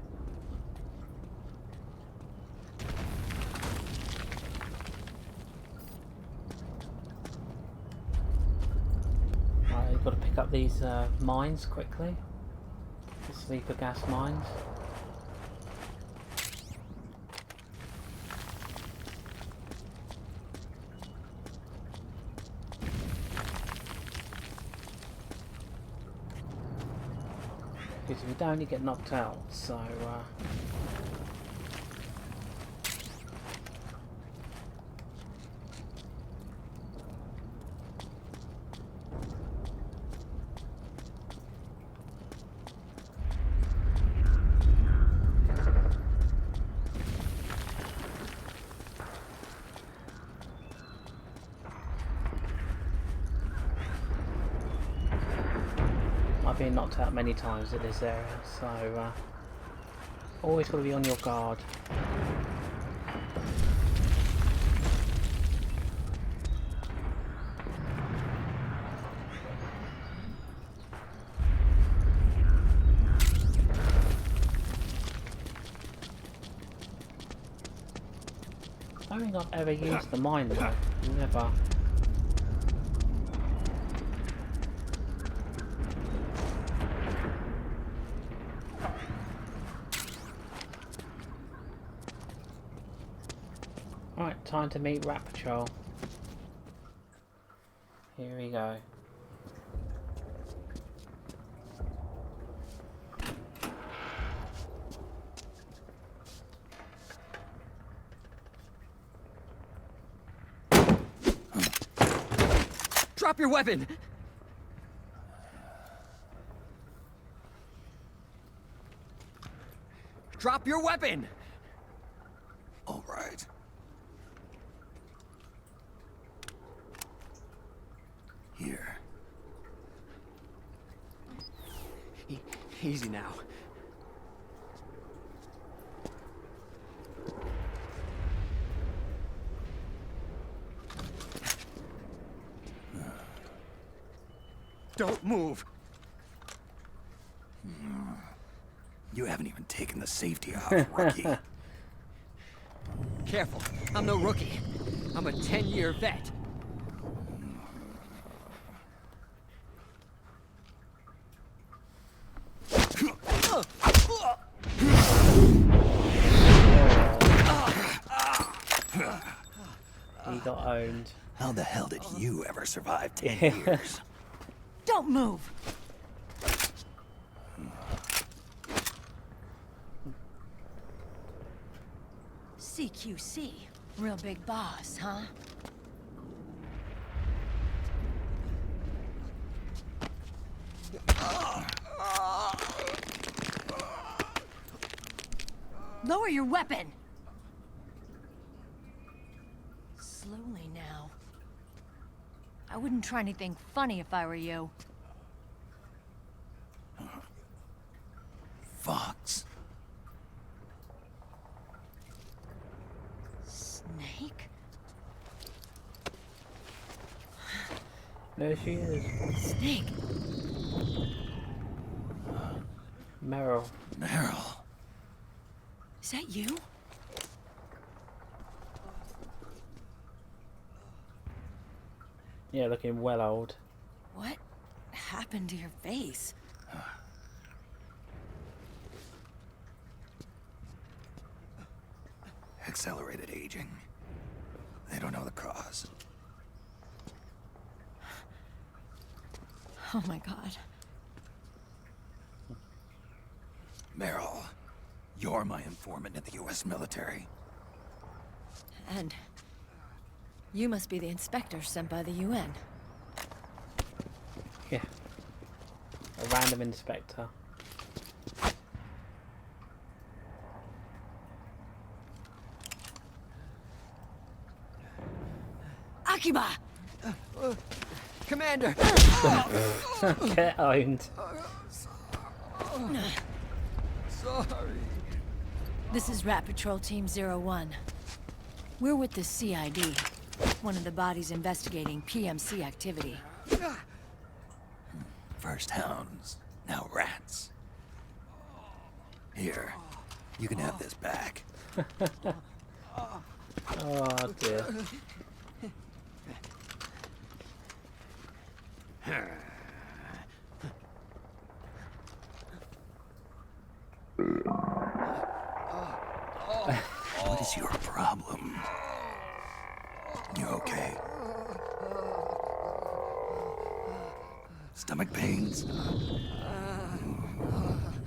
Right, you've got to pick up these mines quickly. The sleeper gas mines. Because if you don't, you get knocked out, so I've been knocked out many times in this area, so always got to be on your guard. I don't think I've ever used the mine though. Never. Right, time to meet Rat Patrol. Here we go. Drop your weapon! Drop your weapon! All right. Here. Easy now. Don't move! You haven't even taken the safety off, rookie. Careful, I'm no rookie. I'm a 10-year vet. He got owned. How the hell did you ever survive 10 years? Don't move! CQC. Real big boss, huh? Lower your weapon! Slowly now. I wouldn't try anything funny if I were you. Fox. Snake? There she is. Snake? Meryl. Meryl. Is that you? Yeah, looking well old. What happened to your face? Accelerated aging. They don't know the cause. Oh my god. Meryl, you're my informant in the U.S. military. And you must be the inspector sent by the UN. Yeah. A random inspector. Akiba! Commander! Get owned. Sorry. This is Rat Patrol Team 01. We're with the CID, one of the bodies investigating PMC activity. First hounds, now rats. Here, you can have this back. Oh dear. What is your problem? You okay? Stomach pains?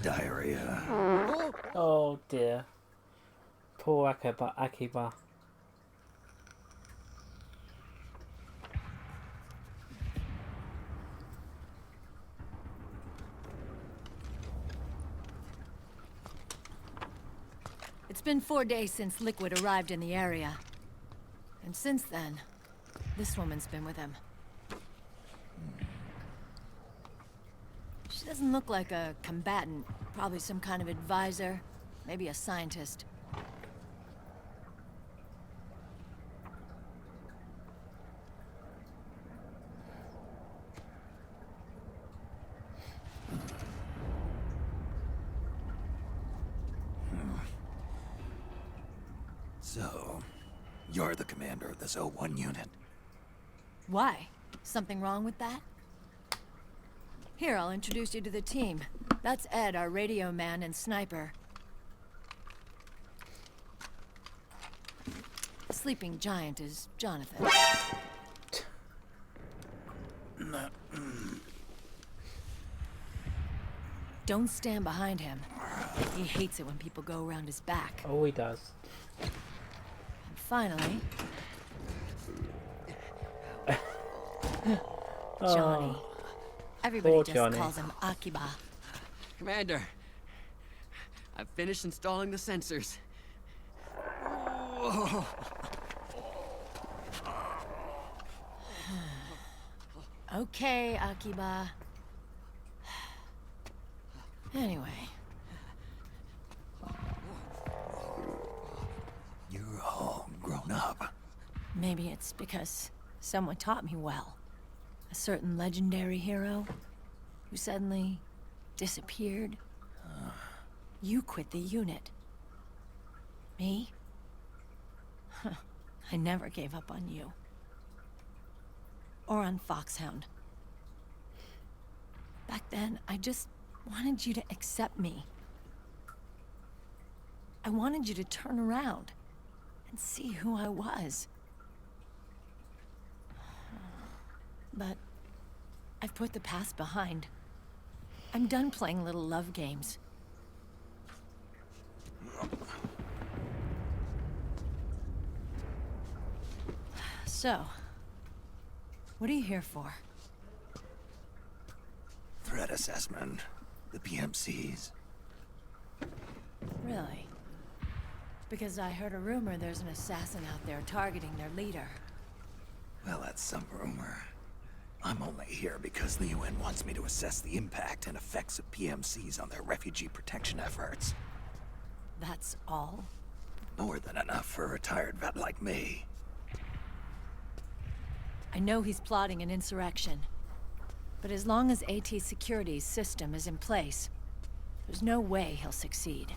Diarrhea? Oh dear. Poor Akiba. It's been 4 days since Liquid arrived in the area. And since then, this woman's been with him. She doesn't look like a combatant. Probably some kind of advisor. Maybe a scientist. So, you're the commander of this O1 unit. Why? Something wrong with that? Here, I'll introduce you to the team. That's Ed, our radio man and sniper. The sleeping giant is Jonathan. Don't stand behind him. He hates it when people go around his back. Oh, he does. And finally... Johnny. Everybody poor just Johnny. calls him Akiba. Commander, I've finished installing the sensors. Okay, Akiba. Anyway, You're all grown up. maybe it's because someone taught me well. A certain legendary hero who suddenly disappeared. You quit the unit. Me? I never gave up on you. Or on Foxhound. Back then, I just wanted you to accept me. I wanted you to turn around and see who I was. But I've put the past behind. I'm done playing little love games. So, what are you here for? Threat assessment. The PMCs. Really? Because I heard a rumor there's an assassin out there targeting their leader. Well, that's some rumor. I'm only here because the UN wants me to assess the impact and effects of PMCs on their refugee protection efforts. That's all? More than enough for a retired vet like me. I know he's plotting an insurrection. But as long as AT Security's system is in place, there's no way he'll succeed.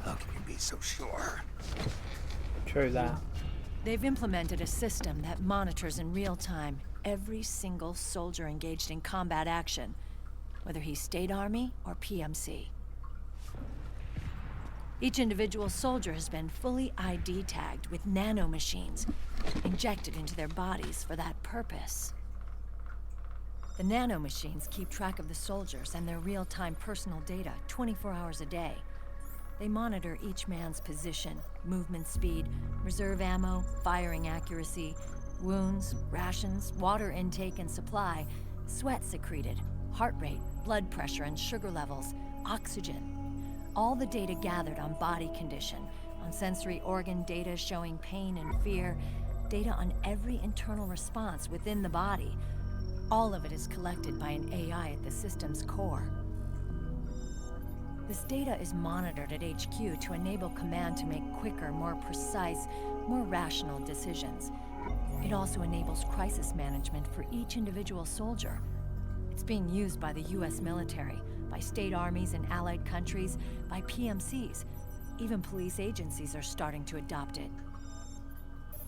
How can you be so sure? True that. They've implemented a system that monitors in real time every single soldier engaged in combat action, whether he's State Army or PMC. Each individual soldier has been fully ID tagged with nanomachines, injected into their bodies for that purpose. The nanomachines keep track of the soldiers and their real-time personal data 24 hours a day. They monitor each man's position, movement speed, reserve ammo, firing accuracy, wounds, rations, water intake and supply, sweat secreted, heart rate, blood pressure and sugar levels, oxygen. All the data gathered on body condition, on sensory organ data showing pain and fear, data on every internal response within the body. All of it is collected by an AI at the system's core. This data is monitored at HQ to enable command to make quicker, more precise, more rational decisions. It also enables crisis management for each individual soldier. It's being used by the US military, by state armies in allied countries, by PMCs. Even police agencies are starting to adopt it.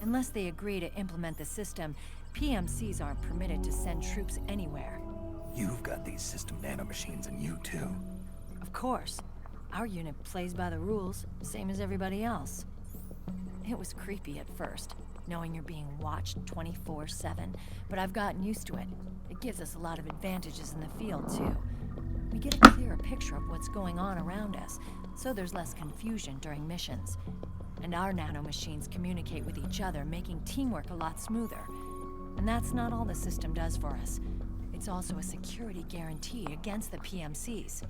Unless they agree to implement the system, PMCs aren't permitted to send troops anywhere. You've got these system nanomachines in you, too. Of course. Our unit plays by the rules, same as everybody else. It was creepy at first, knowing you're being watched 24/7, but I've gotten used to it. It gives us a lot of advantages in the field, too. We get a clearer picture of what's going on around us, so there's less confusion during missions. And our nanomachines communicate with each other, making teamwork a lot smoother. And that's not all the system does for us. It's also a security guarantee against the PMCs.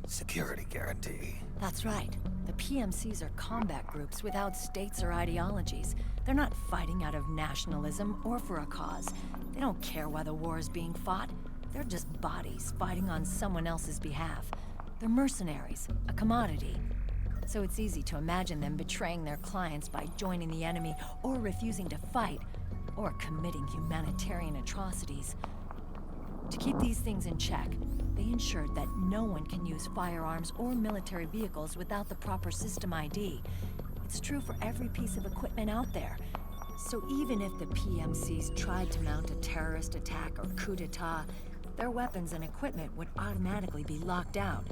Security guarantee? That's right. The PMCs are combat groups without states or ideologies. They're not fighting out of nationalism or for a cause. They don't care why the war is being fought. They're just bodies fighting on someone else's behalf. They're mercenaries, a commodity. So it's easy to imagine them betraying their clients by joining the enemy or refusing to fight, or committing humanitarian atrocities. To keep these things in check, they ensured that no one can use firearms or military vehicles without the proper system ID. It's true for every piece of equipment out there. So even if the PMCs tried to mount a terrorist attack or coup d'etat, their weapons and equipment would automatically be locked out.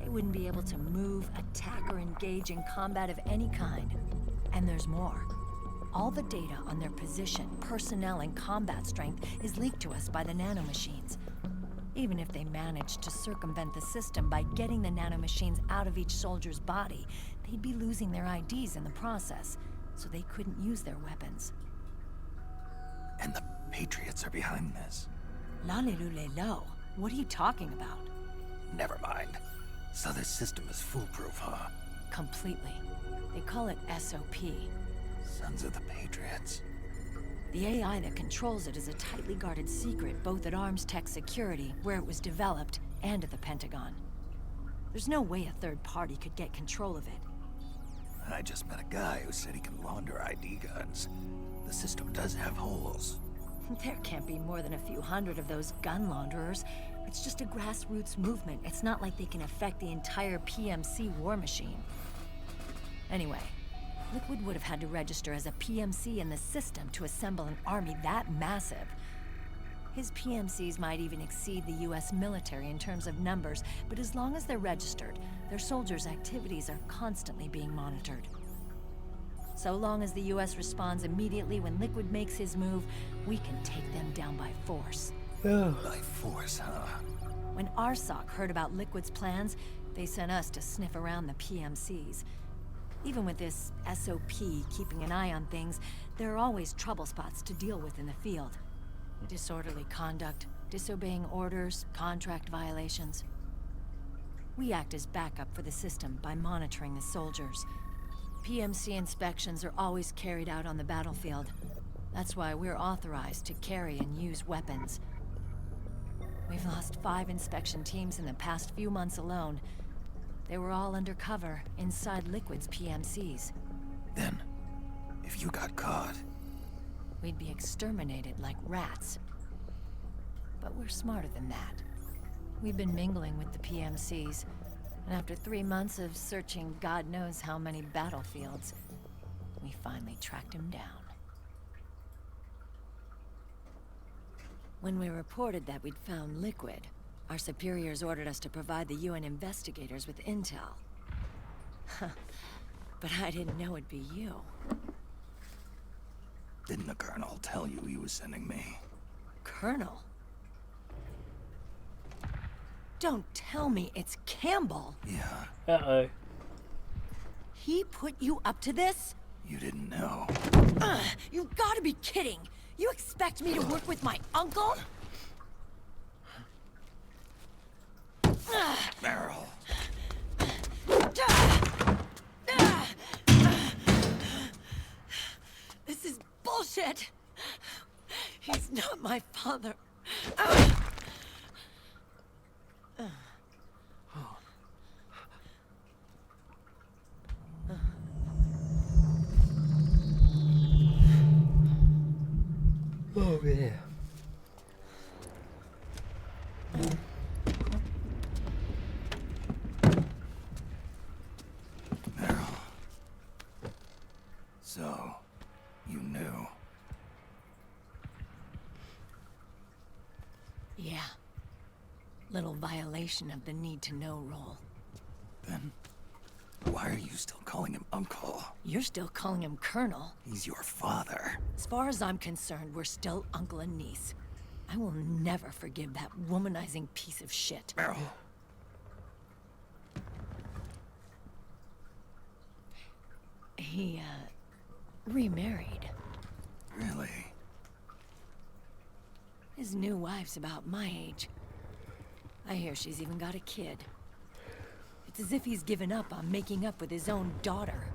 They wouldn't be able to move, attack, or engage in combat of any kind. And there's more. All the data on their position, personnel, and combat strength is leaked to us by the nanomachines. Even if they managed to circumvent the system by getting the nanomachines out of each soldier's body, they'd be losing their IDs in the process, so they couldn't use their weapons. And the Patriots are behind this. Lalilulelo, what are you talking about? Never mind. So this system is foolproof, huh? Completely. They call it SOP. Sons of the Patriots. The AI that controls it is a tightly guarded secret, both at Arms Tech Security, where it was developed, and at the Pentagon. There's no way a third party could get control of it. I just met a guy who said he can launder ID guns. The system does have holes. There can't be more than a few hundred of those gun launderers. It's just a grassroots movement. It's not like they can affect the entire PMC war machine. Anyway, Liquid would have had to register as a PMC in the system to assemble an army that massive. His PMCs might even exceed the US military in terms of numbers, but as long as they're registered, their soldiers' activities are constantly being monitored. So long as the US responds immediately when Liquid makes his move, we can take them down by force. By force, huh? When RSOC heard about Liquid's plans, they sent us to sniff around the PMCs. Even with this SOP keeping an eye on things, there are always trouble spots to deal with in the field. Disorderly conduct, disobeying orders, contract violations. We act as backup for the system by monitoring the soldiers. PMC inspections are always carried out on the battlefield. That's why we're authorized to carry and use weapons. We've lost 5 inspection teams in the past few months alone. They were all undercover, inside Liquid's PMCs. Then, if you got caught... we'd be exterminated like rats. But we're smarter than that. We've been mingling with the PMCs, and after 3 months of searching God knows how many battlefields, we finally tracked him down. When we reported that we'd found Liquid, our superiors ordered us to provide the UN investigators with intel. But I didn't know it'd be you. Didn't the Colonel tell you he was sending me? Colonel? Don't tell me it's Campbell. Yeah. Uh-oh. He put you up to this? You didn't know. You gotta be kidding! You expect me to work with my uncle? Meryl. This is bullshit! He's not my father. Oh, yeah. Meryl. So, you knew. Yeah. Little violation of the need-to-know rule. Then, why are you still calling him Uncle? You're still calling him Colonel. He's your father. As far as I'm concerned, we're still uncle and niece. I will never forgive that womanizing piece of shit. Meryl. He, remarried. Really? His new wife's about my age. I hear she's even got a kid. It's as if he's given up on making up with his own daughter.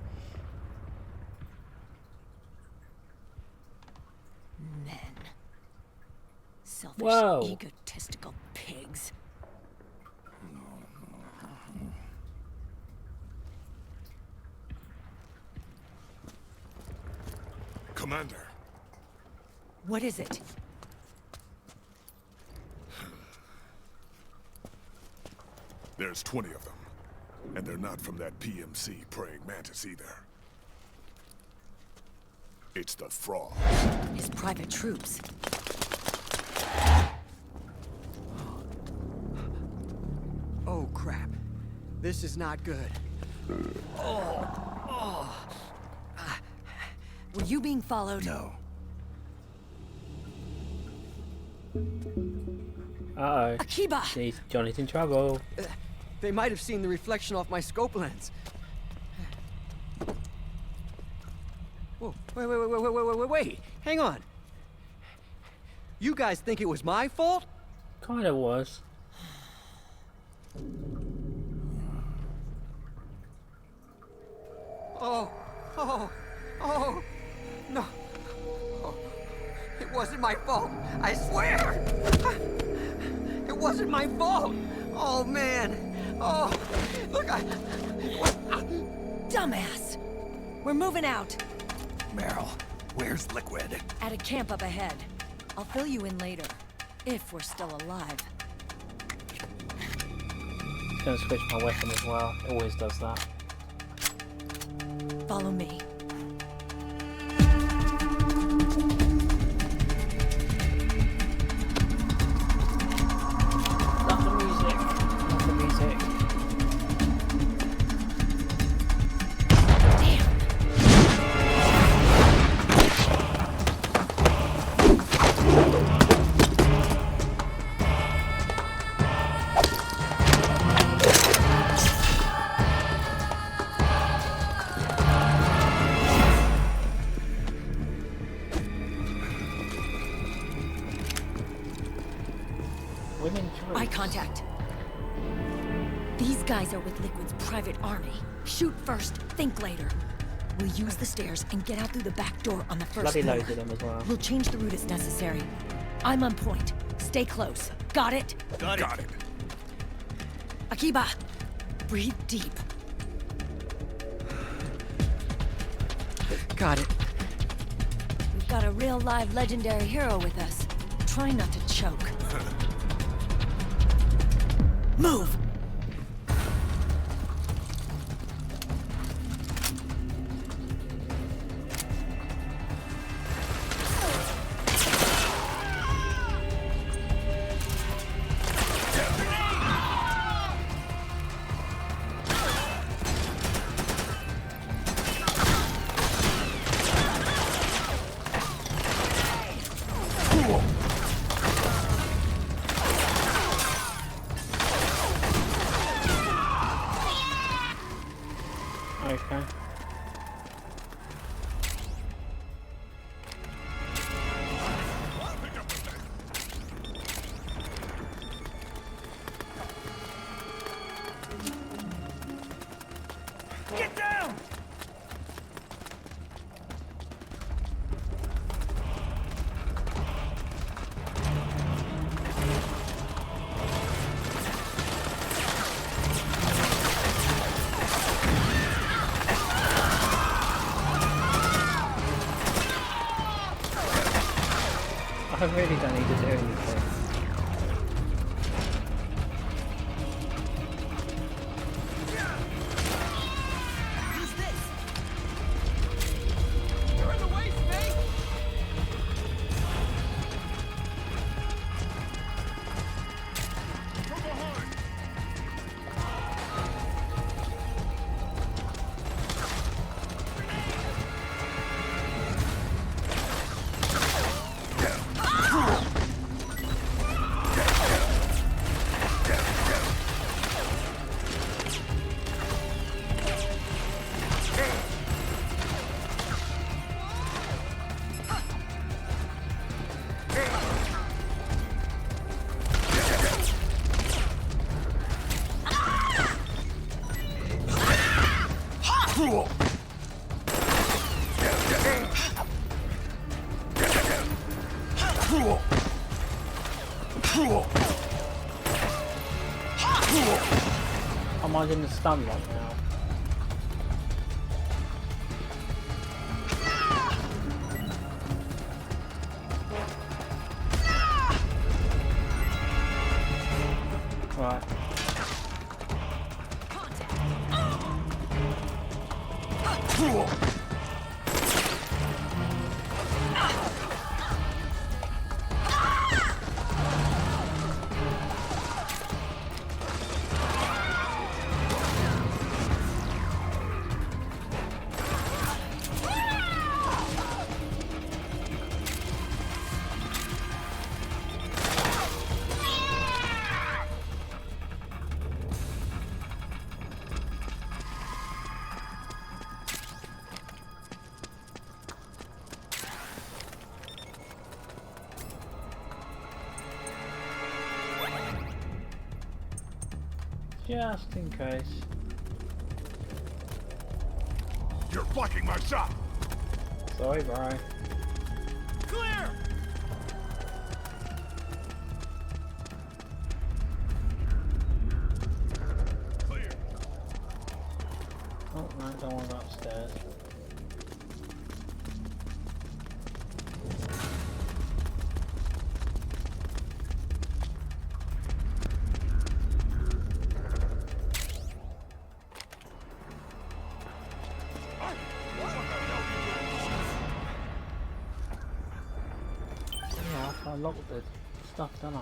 Men. Selfish, Whoa. egotistical pigs. Commander. What is it? There's 20 of them. And they're not from that PMC praying mantis either. It's the frog. His private troops. Oh, crap. This is not good. Were you being followed? No. Uh-oh. Akiba! Johnny's in trouble. They might have seen the reflection off my scope lens. Whoa, wait. Hang on. You guys think it was my fault? Kinda was. Oh, no. Oh, it wasn't my fault, I swear! It wasn't my fault! Oh, man. Oh, look, Dumbass! We're moving out. Meryl, where's Liquid? At a camp up ahead. I'll fill you in later. If we're still alive. It's gonna switch my weapon as well. It always does that. Follow me. Not the music. Not the music. Eye contact. These guys are with Liquid's private army. Shoot first, think later. We'll use the stairs and get out through the back door on the first Bloody floor. loads of them as well. We'll change the route as necessary. I'm on point. Stay close. Got it? Got it. Akiba, breathe deep. got it. We've got a real live legendary hero with us. Try not to choke. Move! I really don't need to do anything. Use this. You're in the way, Snake. Am I in the stun lock now? Right. Just in case. You're blocking my shot! Sorry, bro. Clear! Clear! Oh, no, don't want to go upstairs. I locked the stuff, don't I?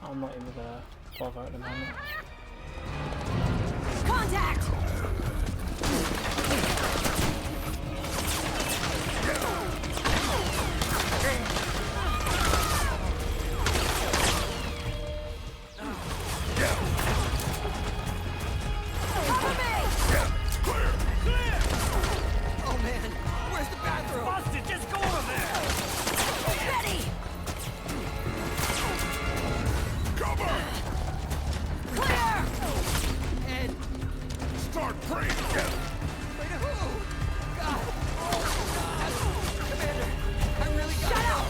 I'm not even gonna bother at the moment. Contact! Oh man, where's the bathroom? Busted, just go over there! Ready! Cover! Clear! And Start praying! wait, who? God! Oh, Commander, I really got Shut up!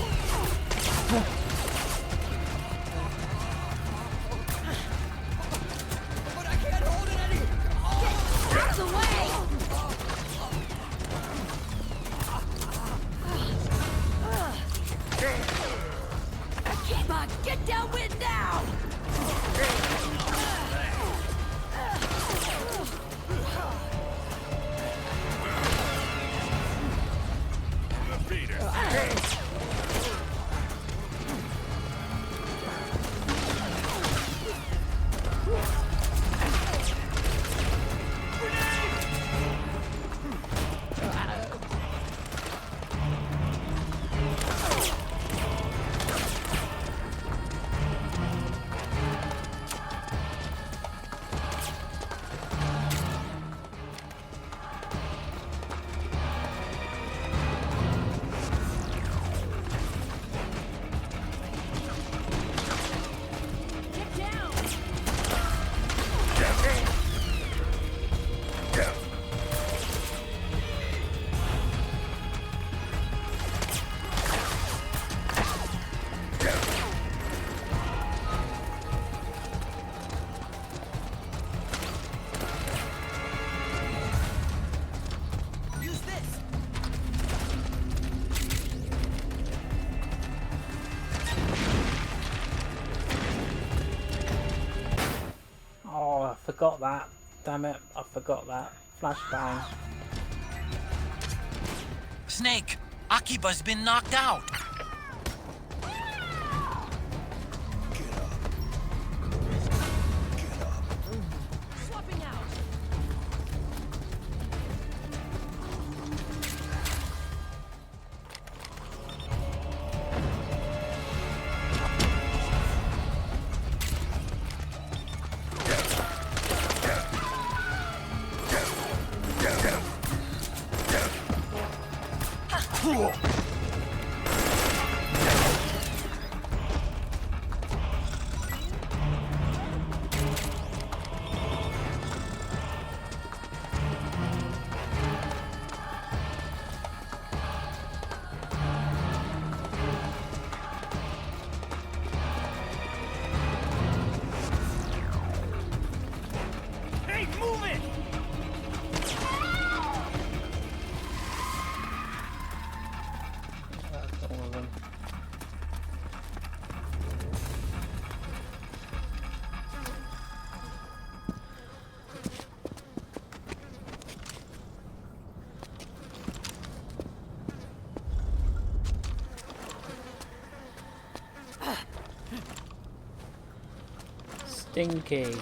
but I can't hold it any. Get out of the way! Kima, get downwind now! The beater! forgot that. Damn it, I forgot that. Flashbang. Snake, Akiba's been knocked out. Swapping out. Hey, move it! That's all of them. Stinky.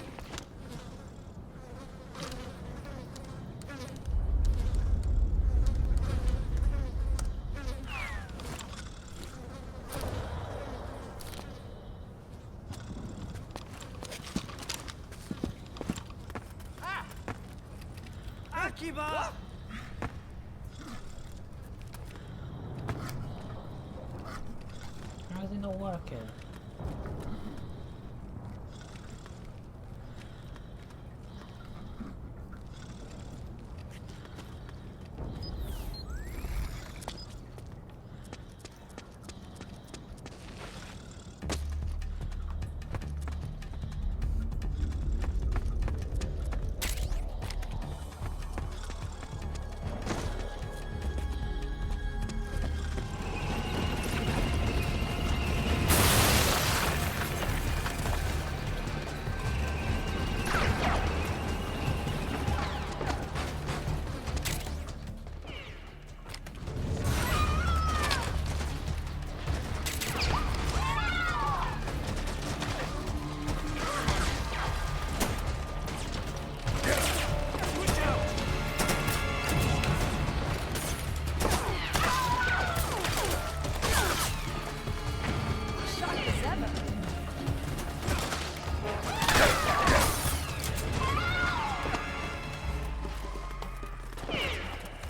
Akiba! How is it not working?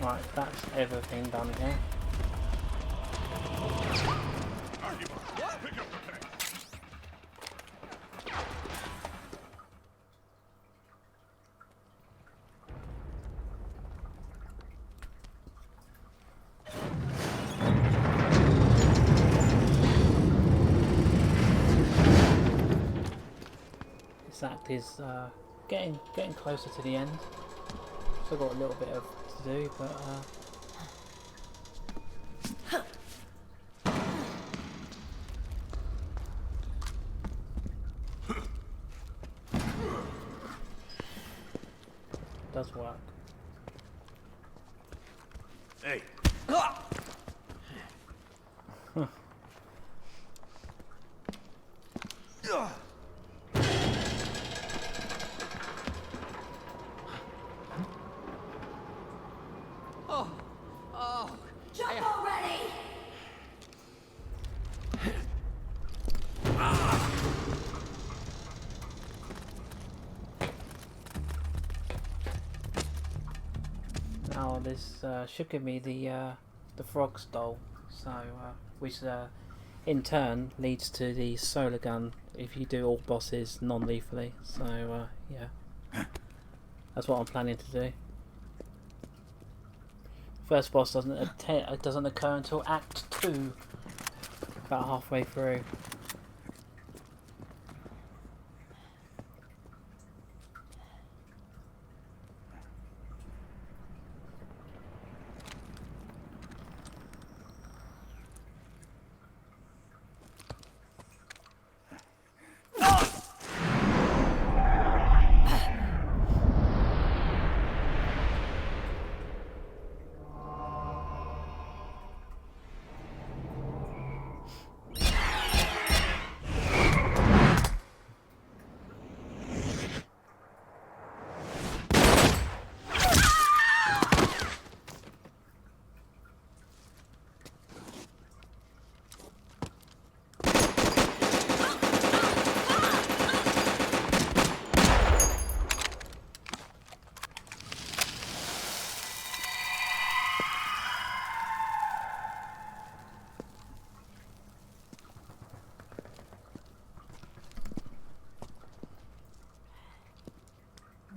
Right, that's everything done here. This act is getting closer to the end. Still got a little bit of to do, but does work. Hey. Jump already! Now this should give me the frog stole, so which in turn leads to the solar gun if you do all bosses non-lethally. So yeah, that's what I'm planning to do. First boss doesn't occur until Act 2, about halfway through.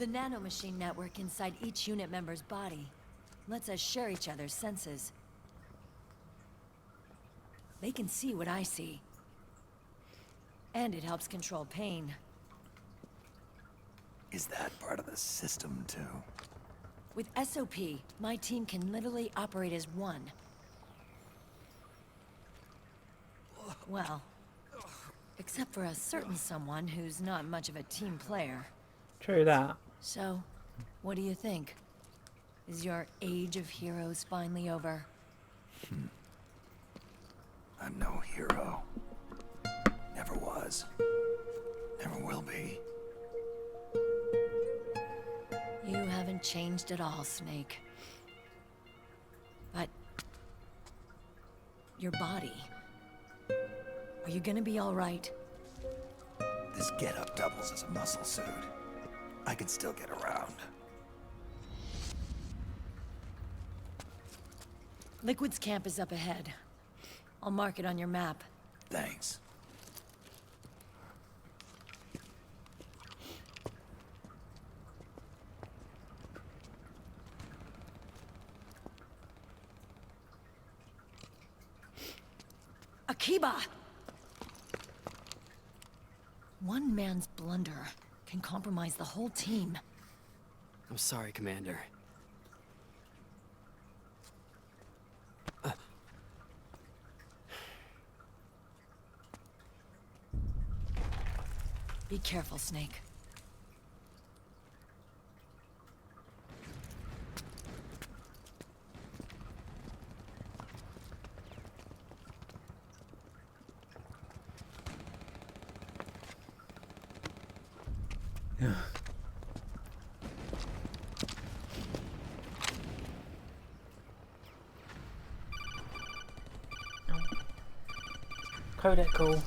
The nanomachine network inside each unit member's body lets us share each other's senses. They can see what I see. And it helps control pain. Is that part of the system, too? With SOP, my team can literally operate as one. Well, except for a certain someone who's not much of a team player. True that. So, what do you think? Is your age of heroes finally over? I'm no hero. Never was. Never will be. You haven't changed at all, Snake. But... your body... are you gonna be all right? This getup doubles as a muscle suit. I can still get around. Liquid's camp is up ahead. I'll mark it on your map. Thanks. Akiba! One man's blunder can compromise the whole team. I'm sorry, Commander. Be careful, Snake. Codec call.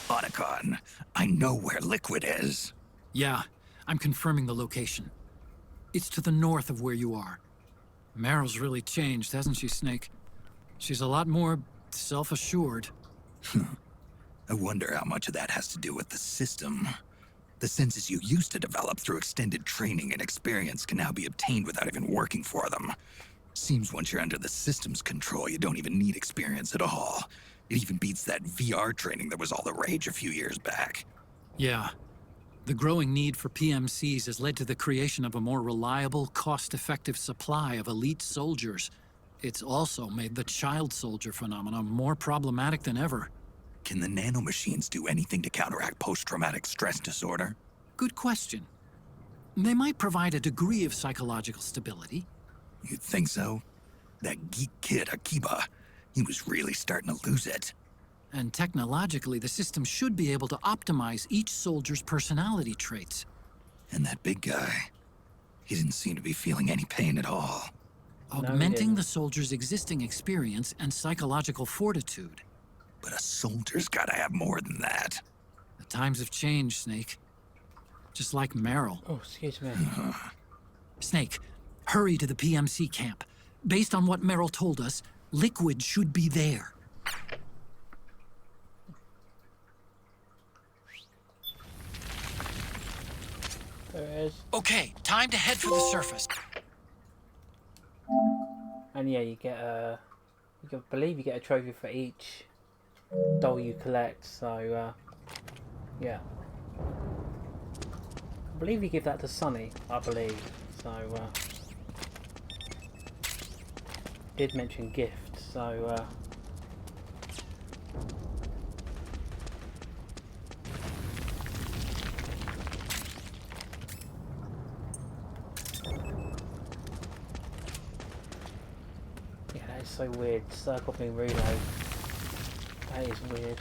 Otacon, I know where Liquid is. Yeah, I'm confirming the location. It's to the north of where you are. Meryl's really changed, hasn't she, Snake? She's a lot more self-assured. I wonder how much of that has to do with the system. The senses you used to develop through extended training and experience can now be obtained without even working for them. Seems once you're under the system's control, you don't even need experience at all. It even beats that VR training that was all the rage a few years back. Yeah. The growing need for PMCs has led to the creation of a more reliable, cost-effective supply of elite soldiers. It's also made the child soldier phenomenon more problematic than ever. Can the nanomachines do anything to counteract post-traumatic stress disorder? Good question. They might provide a degree of psychological stability. You'd think so? That geek kid, Akiba, he was really starting to lose it. And technologically, the system should be able to optimize each soldier's personality traits. And that big guy, he didn't seem to be feeling any pain at all. Augmenting the soldier's existing experience and psychological fortitude. But a soldier's gotta have more than that. The times have changed, Snake. Just like Meryl. Oh, excuse me. Snake, hurry to the PMC camp. Based on what Meryl told us, Liquid should be there. There it is. Okay, time to head for the surface. And yeah, you get a... I believe you get a trophy for each doll you collect, so yeah. I believe you give that to Sonny, I believe. So did mention gift, so yeah, that is so weird. Circle being reload. That is weird.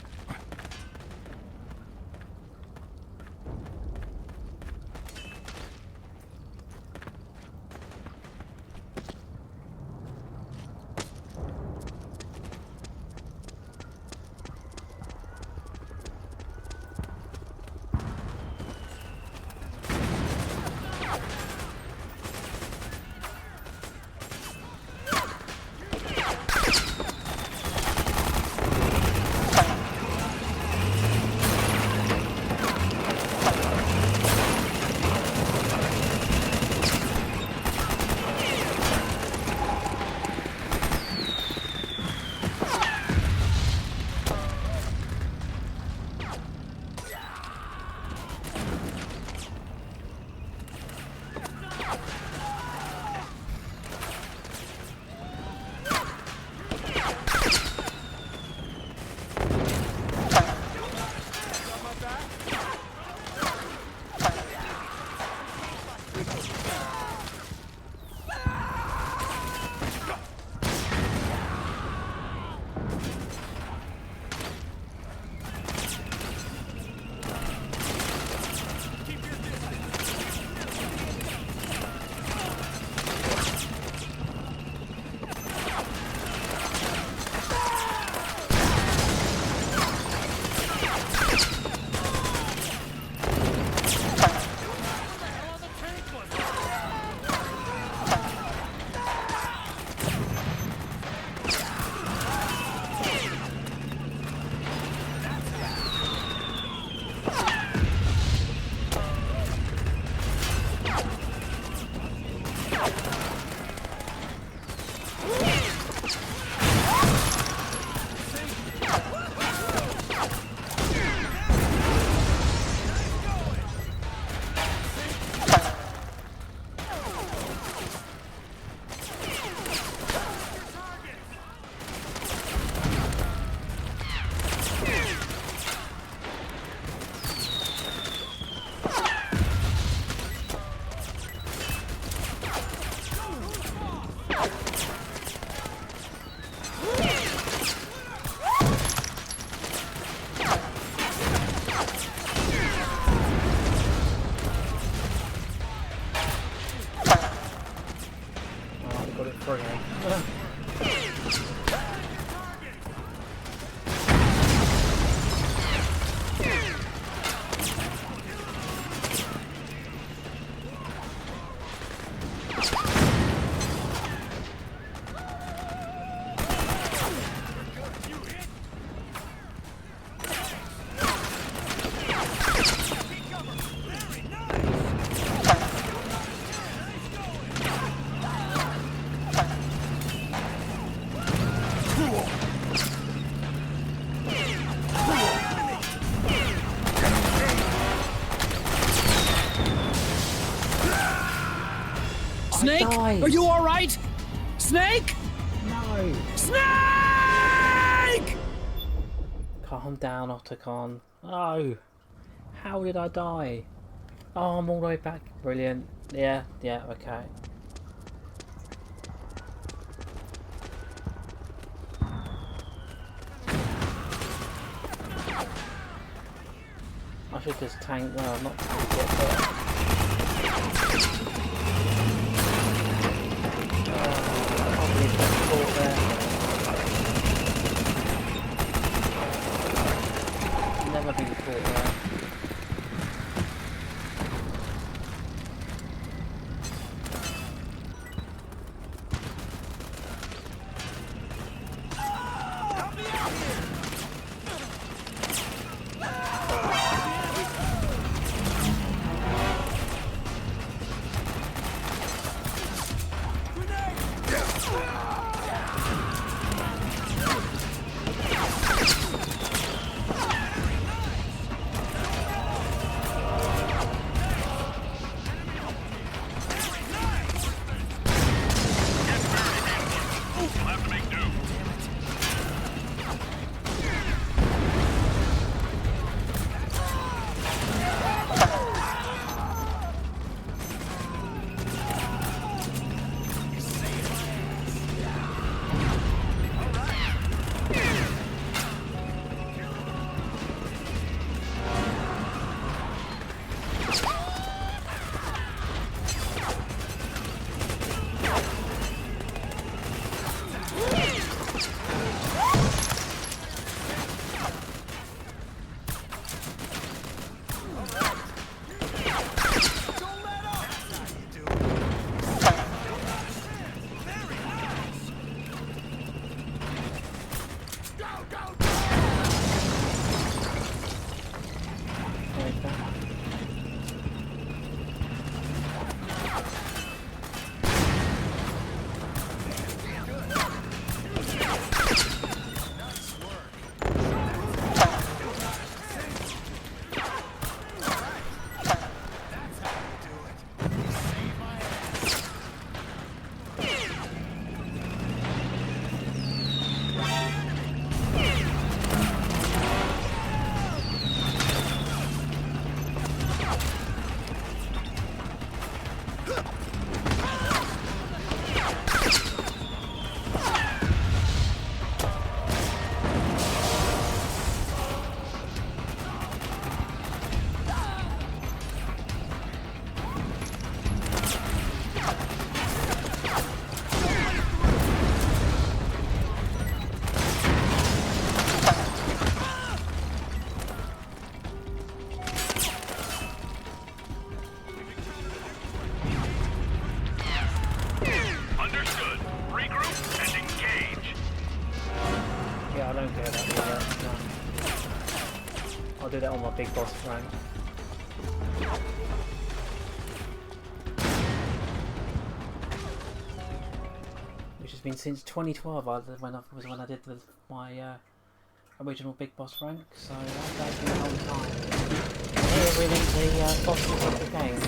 Snake? Are you alright? Snake? No. Snake! Calm down, Otacon. Oh. How did I die? Oh, I'm all the way back. Brilliant. Yeah, okay. I should just tank, well, not tank it, but... I can't believe that's caught there. Never been caught there. Do that on my big boss rank. Which has been since 2012 when I did my original big boss rank, so that's been a long time. Here we meet the bosses of the game.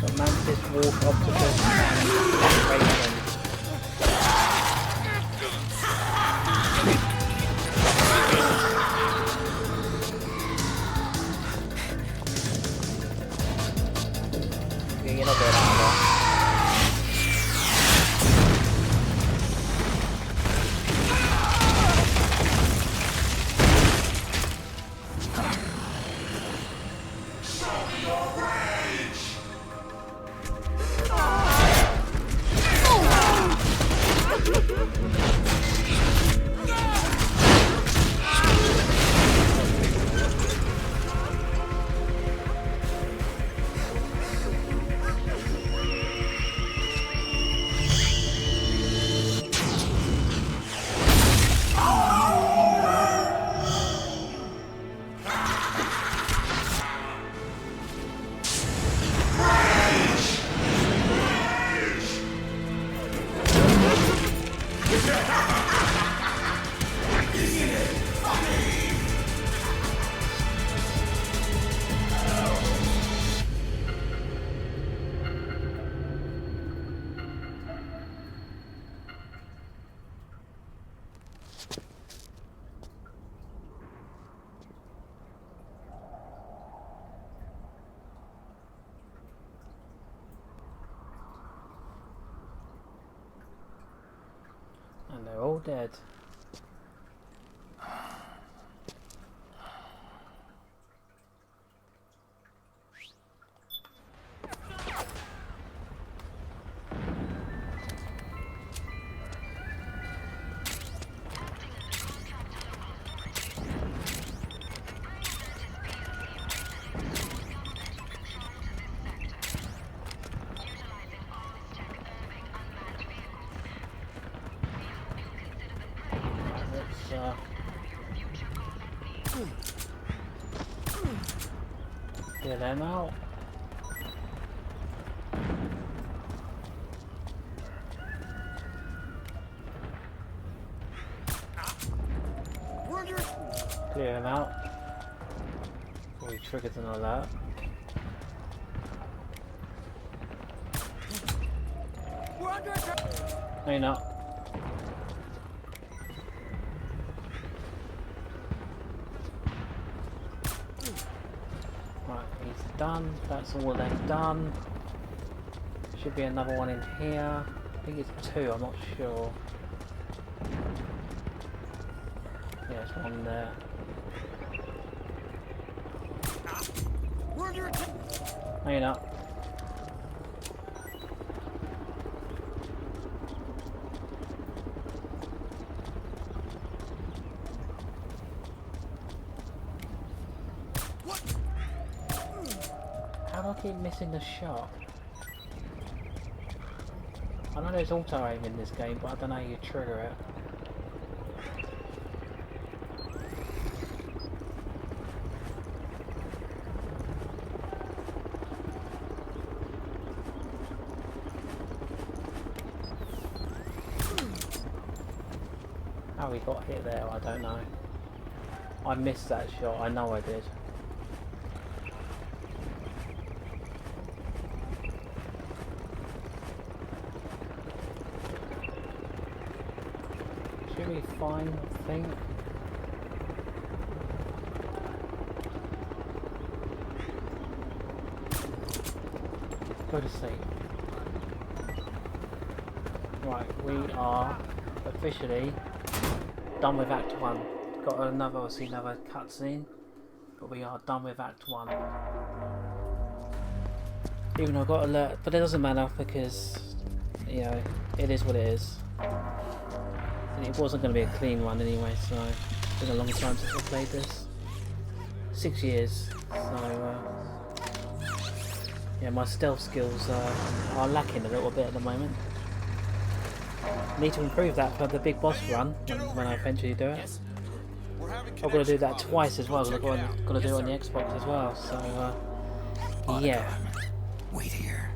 Got Mantis, Wolf, Octopus, and Raiden. Get a bit out of that. And they're all dead. Clear them out. Clear them out. Before he triggers and all that. No, you're not. Right, he's done. That's all they've done. Should be another one in here. I think it's two, I'm not sure. Yeah, there's one there. No, you're not. How do I keep missing the shot? I know there's auto aim in this game, but I don't know how you trigger it. How we got hit there, I don't know. I missed that shot, I know I did. Should be fine, I think. Go to sleep. Right, we are officially done with Act 1. Got another, obviously another cutscene, but we are done with Act 1. Even though I got alert, but it doesn't matter because, you know, it is what it is. And it wasn't going to be a clean one anyway, so it's been a long time since I played this. 6 years, so yeah, my stealth skills are lacking a little bit at the moment. Need to improve that for the big boss run when I eventually do it. I've got to do that twice as well, because I've got to do it on the Xbox as well, so yeah. Wait here.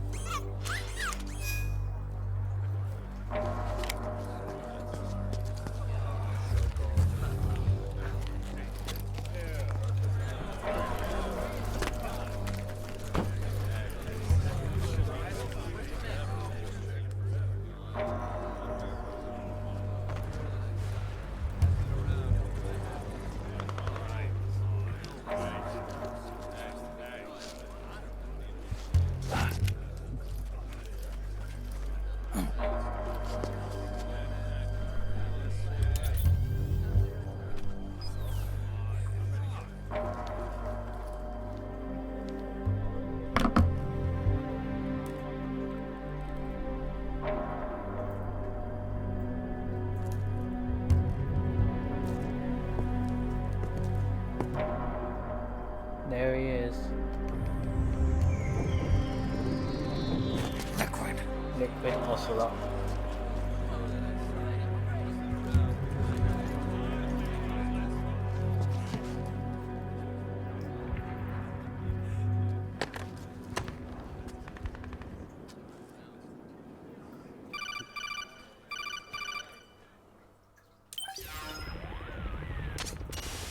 Liquid Ocelot.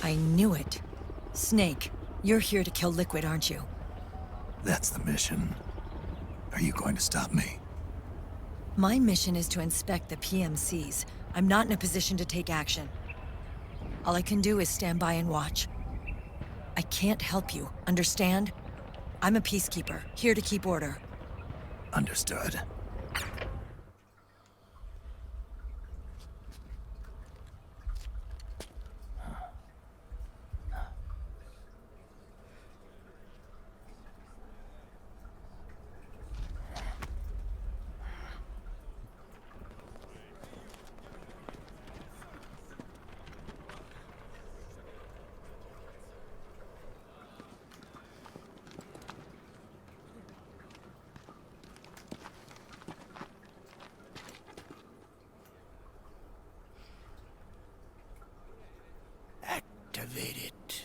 I knew it. Snake, you're here to kill Liquid, aren't you? That's the mission. Are you going to stop me? My mission is to inspect the PMCs. I'm not in a position to take action. All I can do is stand by and watch. I can't help you, understand? I'm a peacekeeper, here to keep order. Understood. Activate it.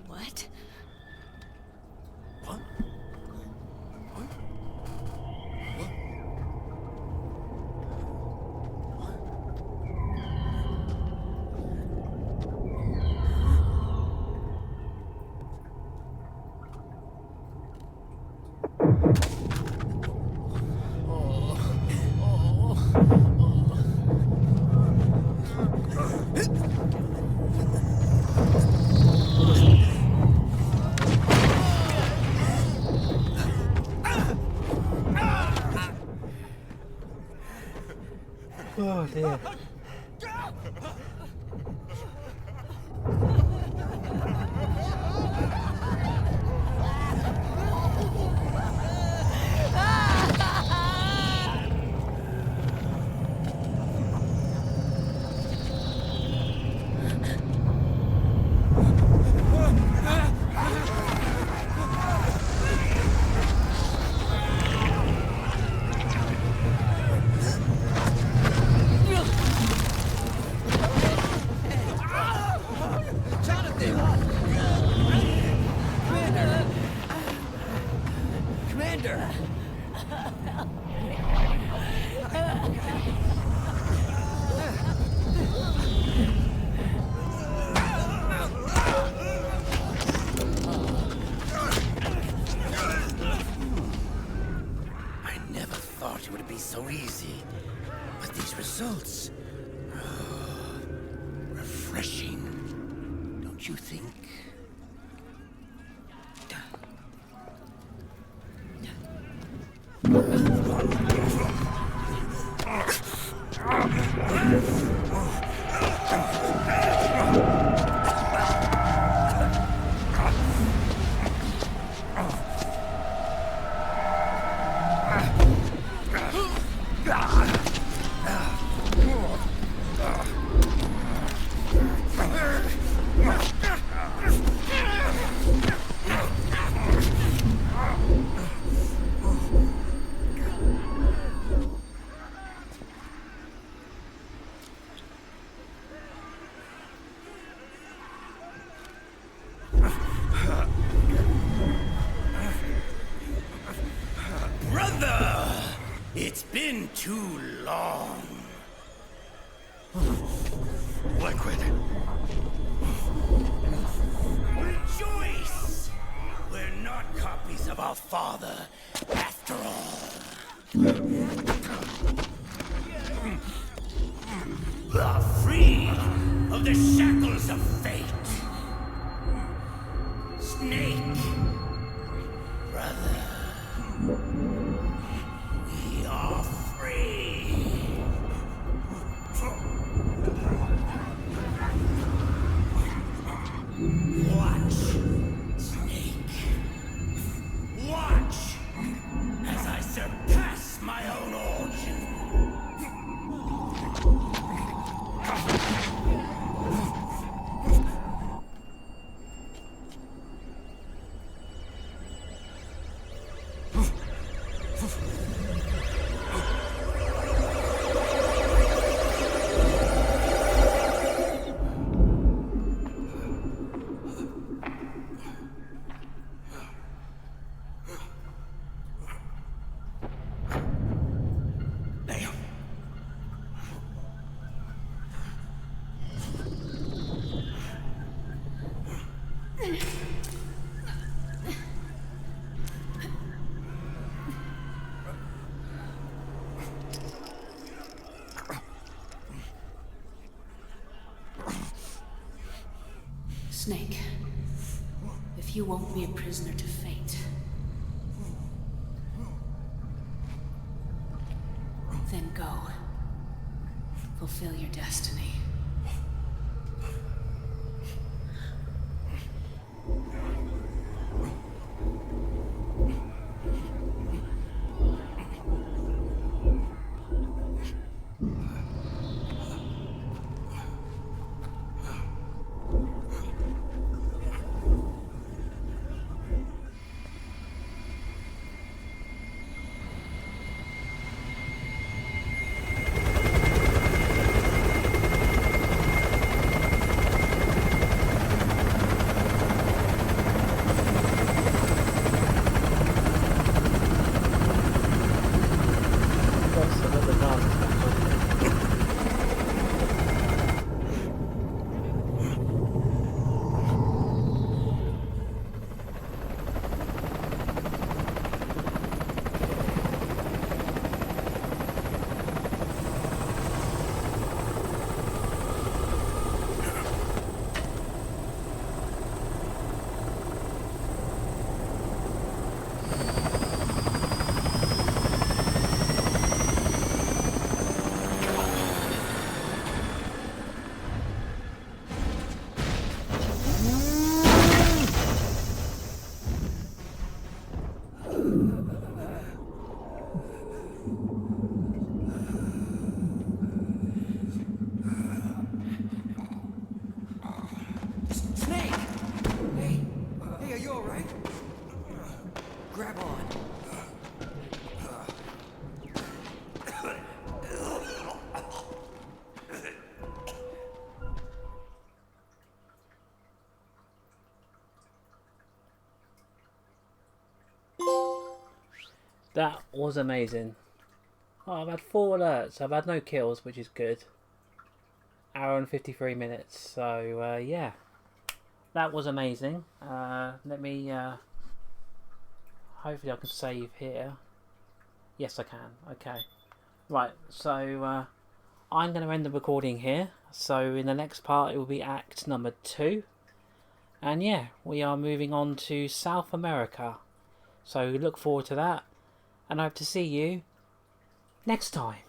What? Oh dear. Commander! I never thought it would be so easy. But these results... refreshing. Don't you think? Brother! It's been too long. Liquid. Rejoice! We're not copies of our father, after all. Are free of the shackles of fate. Snake, brother, we are free. Watch, Snake. Watch! You won't be a prisoner to fate. Then go. Fulfill your destiny. Hey, are you alright? Grab on. That was amazing. Oh, I've had 4 alerts. I've had no kills, which is good. Hour and 53 minutes. So, yeah. That was amazing. Let me... hopefully I can save here. Yes, I can. Okay. Right, so... I'm going to end the recording here. So, in the next part, it will be Act number 2. And, yeah, we are moving on to South America. So, look forward to that. And I hope to see you next time.